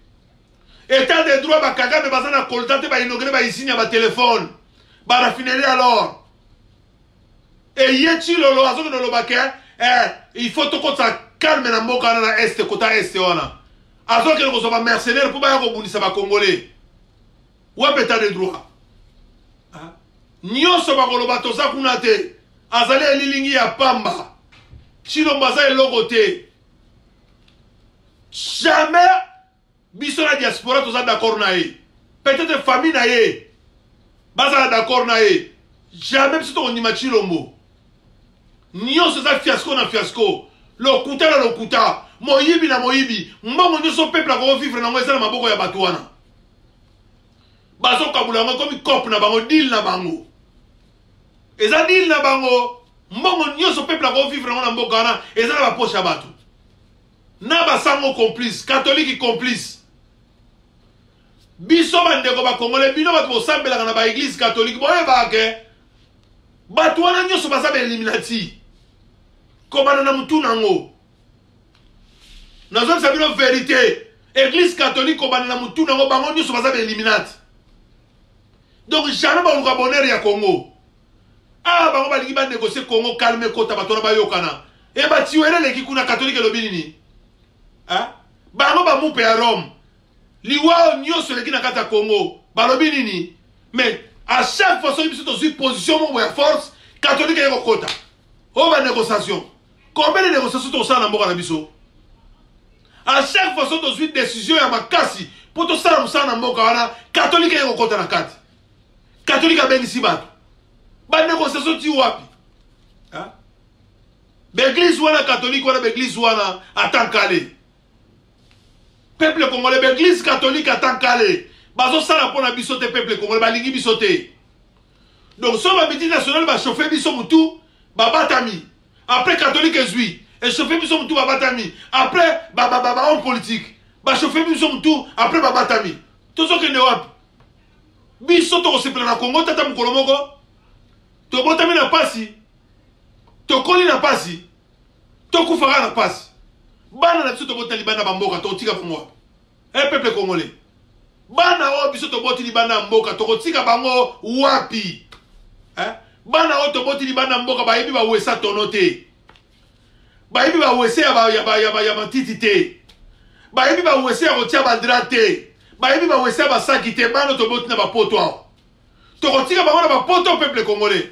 état de droit bakagame baza na kolta te bainogre baisini ya batelefone barafineli alors eye Chilolo azokende olobake il faut tokotisa calme na mboka wana na este kota este wana azokende kozwa bamercenaire mpo baya kobundisa bakongolais wape état de droit nyonso bakoloba toza kuna te azali elilingi ya pamba Chilombo aza eloko te jamais biso na diaspora toza d'accord na ye peut-être famille na ye bazala d'accord na ye jamais biso tokondima Chilombo nyonso eza fiasco na fiasco lokuta na lokuta moyibi na moyibi mbongo nyonso peuple akovivre nango eza na maboko ya bato wana bazokabula yango ekomi cope na bango deal na bango eza deal na bango mbongo nyonso peuple akovivre nango na mboka wana eza na baposhe ya bato na basango complice catholique complice biso bandeko bakongole bino bato bosambelaka na baeglise catholique boyebaka ke bato wana nyonso baza baeliminati kobana na mutu nango nazobisa bino vérité église catholique kobana na mutu nango bango nyonso baza baeliminati Donc jamais ba luka bonheur ya Congo. Ah ba ba liki ba négocier Congo calme kota ba tona ba yokana. E ba tiwele leki kuna catholique lobini ni. Hein? Ba ngo ba mupe ya Rome. Liwa nyoso leki na kata Congo. Ba lobini ni. Mais à chaque fois que nous sommes position mon force catholique est au quota. On va négociation. Combien de négociations tu as dans mon biso? À chaque fois que nous sommes décision à ma casse pour tout ça dans mon catholique est au quota na carte. Catholique a bien ici bas. Ba négociation tu wapi? Hein? L'église ou la catholique ou l'église ou la attend calé. Peuple congolais, l'église catholique attend calé. Bazo sala pour la bisote peuple congolais balingi bisote. Donc sur la médine nationale va chauffer biso mutu babatami. Après catholique ezui et chauffer biso mutu babatami. Après homme politique. Ba chauffer biso mutu après babatami. Tout ce que ne wap. Biso to se plana Congo tata mukolo moko. To botami na pasi. To koli na pasi. To kufara na pasi. Bana na biso to botali bana bamboka to tika pour moi. Peuple congolais. Bana o biso to boti libana mboka to kotika bango wapi bana o to boti libana mboka ba yebi ba wesa tonote ba yebi ba wesa ya matiti te ba yebi ba wesa ya kotia bandira te ba yebi ba wesa ba saki te bana to boti na ba poto to kotika bango na ba poto peuple congolais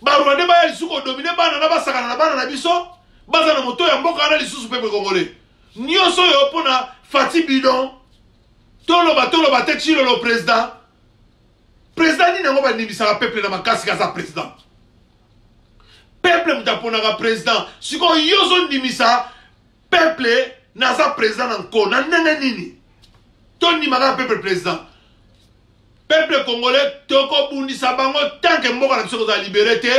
ba rwande ba ya lisuko dominer bana na ba sakana na bana na biso baza na moto ya mboka na lisusu peuple congolais nyoso yo pona Fati Bidon Toloba te chilo le président. Président ni nango ba nimisa peuple na makasi kaza président. Peuple mtapona ka président. Siko yozo nimisa peuple na za président nko na nene nini. Toni maka peuple président. Peuple congolais toko bundisa bango tant que mboka na biso za liberté,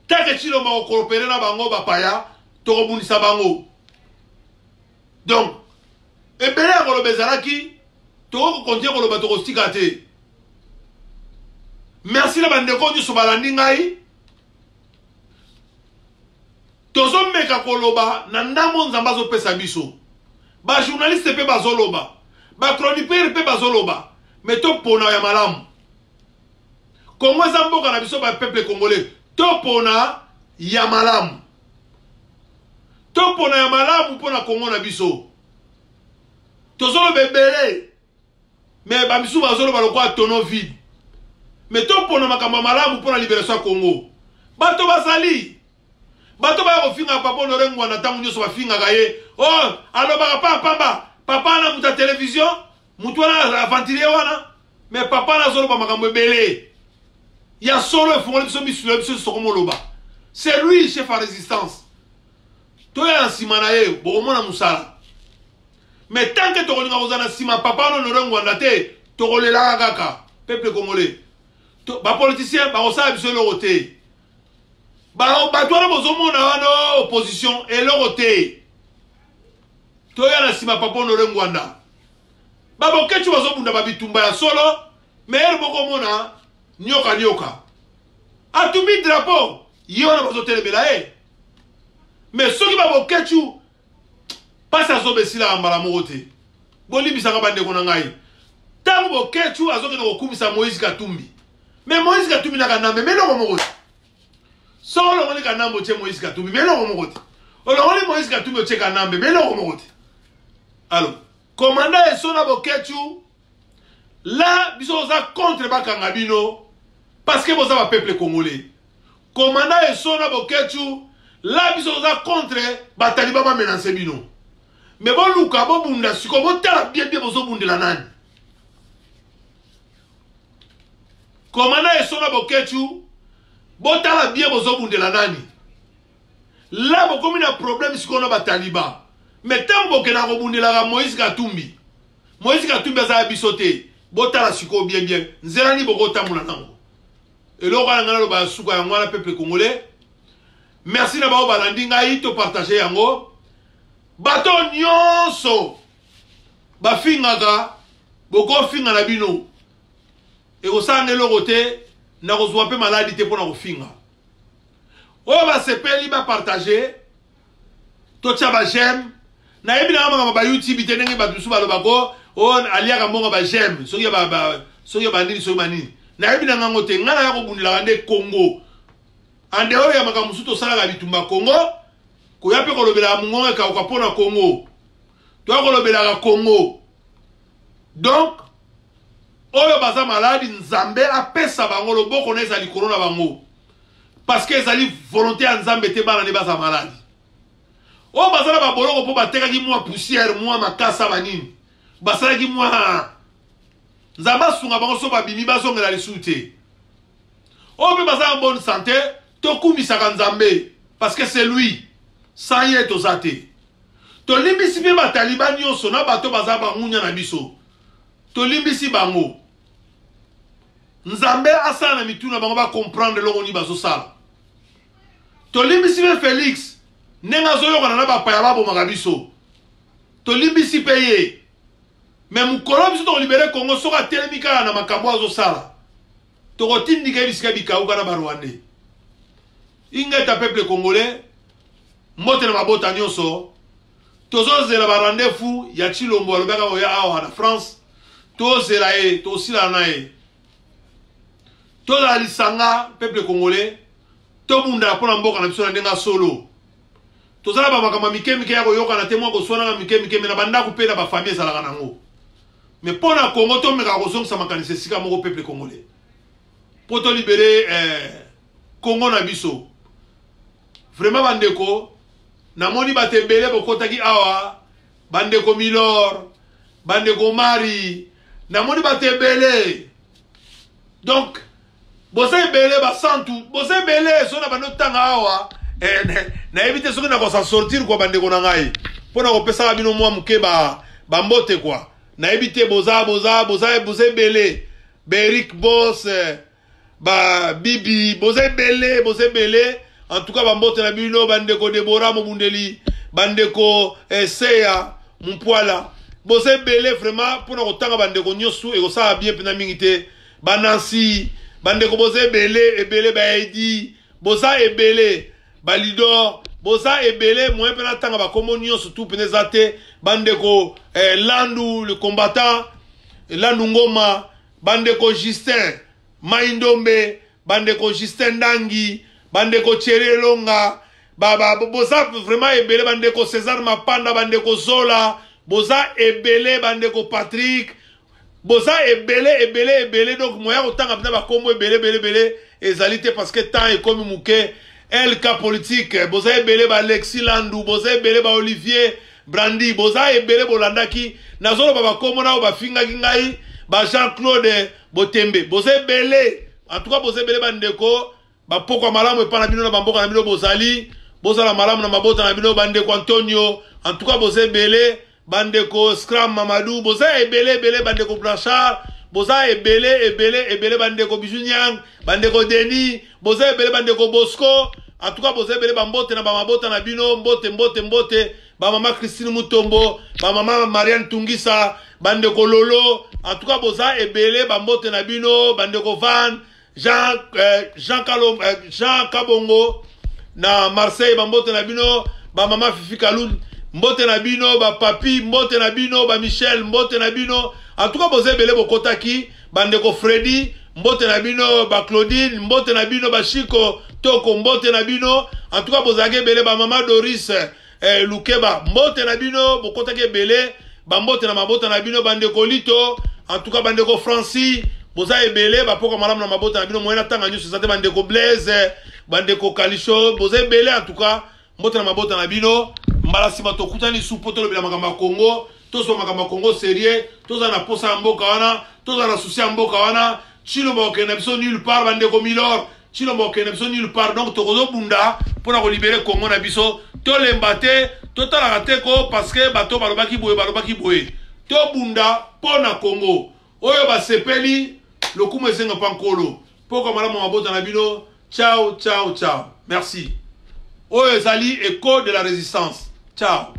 tant que chilo ma coopérer na bango bapaya, toko bundisa bango. Donc ebele ngolo bezalaki merci la bande ko nyoso balandi ngai tozo meka koloba na ndamo nzamba zo pesa biso ba journaliste pe bazoloba ba chroniqueur pe bazoloba mais to pona ya malamu Kongo zamboka na biso ba peuple congolais to pona ya malamu pona Kongo na biso tozo lo bebele. Mais bamisu bazolo balokwa tono vide. Mais to pona makamba malamu pour la libération Congo. Bato basali. Bato ba kofinga papa Norengo na tangu nyoso bafinga gaye. Oh, aloba papa na muta télévision, mutu na aventurier wana. Mais papa na zolo ba makambo belé. Ya solo fongoli biso biso sokomo loba. C'est lui chef à résistance. To ya nsima na ye, bo mona musala. Mais tant que tu as sima papa no Norengo andate, tu as la kaka peuple congolais. Ba politicien ba osa biso loroté. Ba toi bozomo na no opposition et loroté. To ya na sima papa Norengo anda. Ba bokechu bazobunda ba bitumba ya solo, mais el boko mona nyoka. Atumi drapeau, yona bazotelebela belae. Mais soki ba bokechu pas à zobe sila ambala mogote. Boli bisaka bande kona ngai. Tango bokechu azoke no kumisa Moïse Katumbi. Mais Moïse Katumbi na kanambe mais no mogote. Solo ngoli kanambo che Moïse Katumbi mais no mogote. Olongoli Moïse Katumbi che kanambe mais no mogote. Alors, commandant esona bokechu là biso za contre bakanga bino parce que boza ba peuple congolais. Commandant esona bokechu là biso za contre ba taliban ba menacer bino. Mais bon luka bon bunda siko bon tala bien bozo bundela nani. Commandant esona bokechu bon tala bien bozo bundela nani. Là bo komi na problème siko na ba taliban. Mais tant bo kena ko bundela Moïse Katumbi. Moïse Katumbi za bisote. Bon tala siko bien nzela bo ko tamula nango. Et là on a ngana lo ba suka ya ngwana peuple congolais. Merci na ba balandi ngai to partager yango. Bato nyonso bafingaka boko finga na bino e osane lokote na kozwa pe maladi te pona kofinga o ba sepeli ba partager to tia ba j'aime na yebi na mama ba YouTube te ndenge ba bisu ba lobako o aliaka mbongo ba j'aime soki ba nini soki ba nini na yebi na ngango te ngana ya ko bundila ande Congo ande oyo ya makamusu to sala ga bitumba Congo ko ya pe ko lobela mungonga ka ko pona Congo to ko lobela ga Congo donc oyo baza maladi nzambe apesa bango loboko na ezali corona bango parce que ezali volonté ya nzambe te bana ne baza maladi oyo bazala baboloko po batekaki mwa poussière mwa makasa banini basalaki mwa nzambe asunga bango so babimi bazongela lisusu te oyo mpe baza en bonne santé tokumisaka nzambe parce que c'est lui sans ye toza te tolimbisi mpe bataliba nyonso na bato baza bangunya na biso tolimbisi bango nzambe asala na mituna bango bacomprendre eloko nini bazosala tolimbisi mpe Félix ndenge azoyokana na bapaya babomaka biso tolimbisi mpe ye me mokolo biso tokolibere Congo soki atelemi kaka na makambo azosala tokotindika ye bisika bikauka na barwandais ingeta peuple congolais mbote na mabota nyonso tozozela barandez-vous ya Chilombo alobaka oya awa na France tozela ye tosila na ye tozala lisanga peuple congolais tobundala mpona mboka na biso na ndenge solo tozala bamakambo mikemike ya koyokana te mwa koswananga mikemike me na bandako mpe na bafamille ezalaka nango me mpona Congo tomeka kozongisa makanisi esika moko peuple congolais mpo tolibere Congo na biso vraiment bandeko namoni bato ebele bokotaki awa bandeko Milor bandeko Mari namoni bato ebele donc boza ebele basantu boza ebele so na bando tanga awa nayebi te soki nakosa sortir kwa bandeko na ngai mpona kopesaka bino mwa moke bambote kwa nayebi te boza ebele Berik Boss Bibi boza ebele en tout cas bambote na bino bandeko Deborah Mobundeli bandeko Seya Mpoala boza ebele vraiment mpona kotanga bandeko nyonso ekosala bien mpena mingi te banansi bandeko boza ebele baedi boza ebele balidor boza ebele moyen mpena tanga bakombo nyonso tout mpena eza te bandeko Landu le combattant Landu Ngoma bandeko Justin Maindombe bandeko Justin Dangi bandeko Thierry Elonga boza vraiment ebele bandeko César Mapanda bandeko Zola boza ebele bandeko Patrick boza ebele donc moya kotanga mpena bakombo ebele ezali te parce que temps ekomi muke LK politique boza ebele Alexis Landu boza ebele Olivier Brandi boza ebele bolandaki nazoloba bakombo nao bafingaki ngai Jean-Claude Botembe boza ebele en tout cas boza ebele bandeko bapokwa malamu epa na bino na bamboka na bino bozali bozala malamu na mabota na bino bandeko Antonio en tout cas boza ebele bandeko Scram Mamadou boza ebele bandeko Blanchard boza ebele bandeko Bijunyang bandeko Denis boza ebele bandeko Bosco en tout cas boza ebele bambote na bamabota na bino mbote bamama Christine Mutombo bamama Marianne Tungisa bandeko Lolo en tout cas boza ebele bambote na bino bandeko Van Jean Kabongo na Marseille bambote na bino bamama Fifi Kaloun mbote na bino papi mbote na bino Michel mbote na bino en tout cas boza ebele bokotaki bandeko Freddy mbote na bino Claudine mbote na bino Chico Toko mbote na bino en tout cas bozaki ebele mama Doris Lukeba mbote na bino bokotaki ebele bambote na mabota na bino bandeko Lito en tout cas bandeko Francis boza ebele bapoko malamu na mabota na bino moyena tanga nyuso sate bandeko Blaise bandeko Kalisho boza ebele en tout cas mbote na mabota na bino mbala sima tokutani supo tolobela makambo ya Congo toso makambo ya Congo sérieux toza na posa ya mboka wana toza na souci ya mboka wana Chilombo okende biso nulle part bandeko Milor Chilombo okende biso nulle part donc tokozobunda mpona kolibere Congo na biso tolemba te totalaka te ko parce que bato balobaki boye tobunda mpona Congo oyo basepeli lokumu esenga pa nkolo poko malamu mabota na bino ciao merci oyo ezali écho de la résistance ciao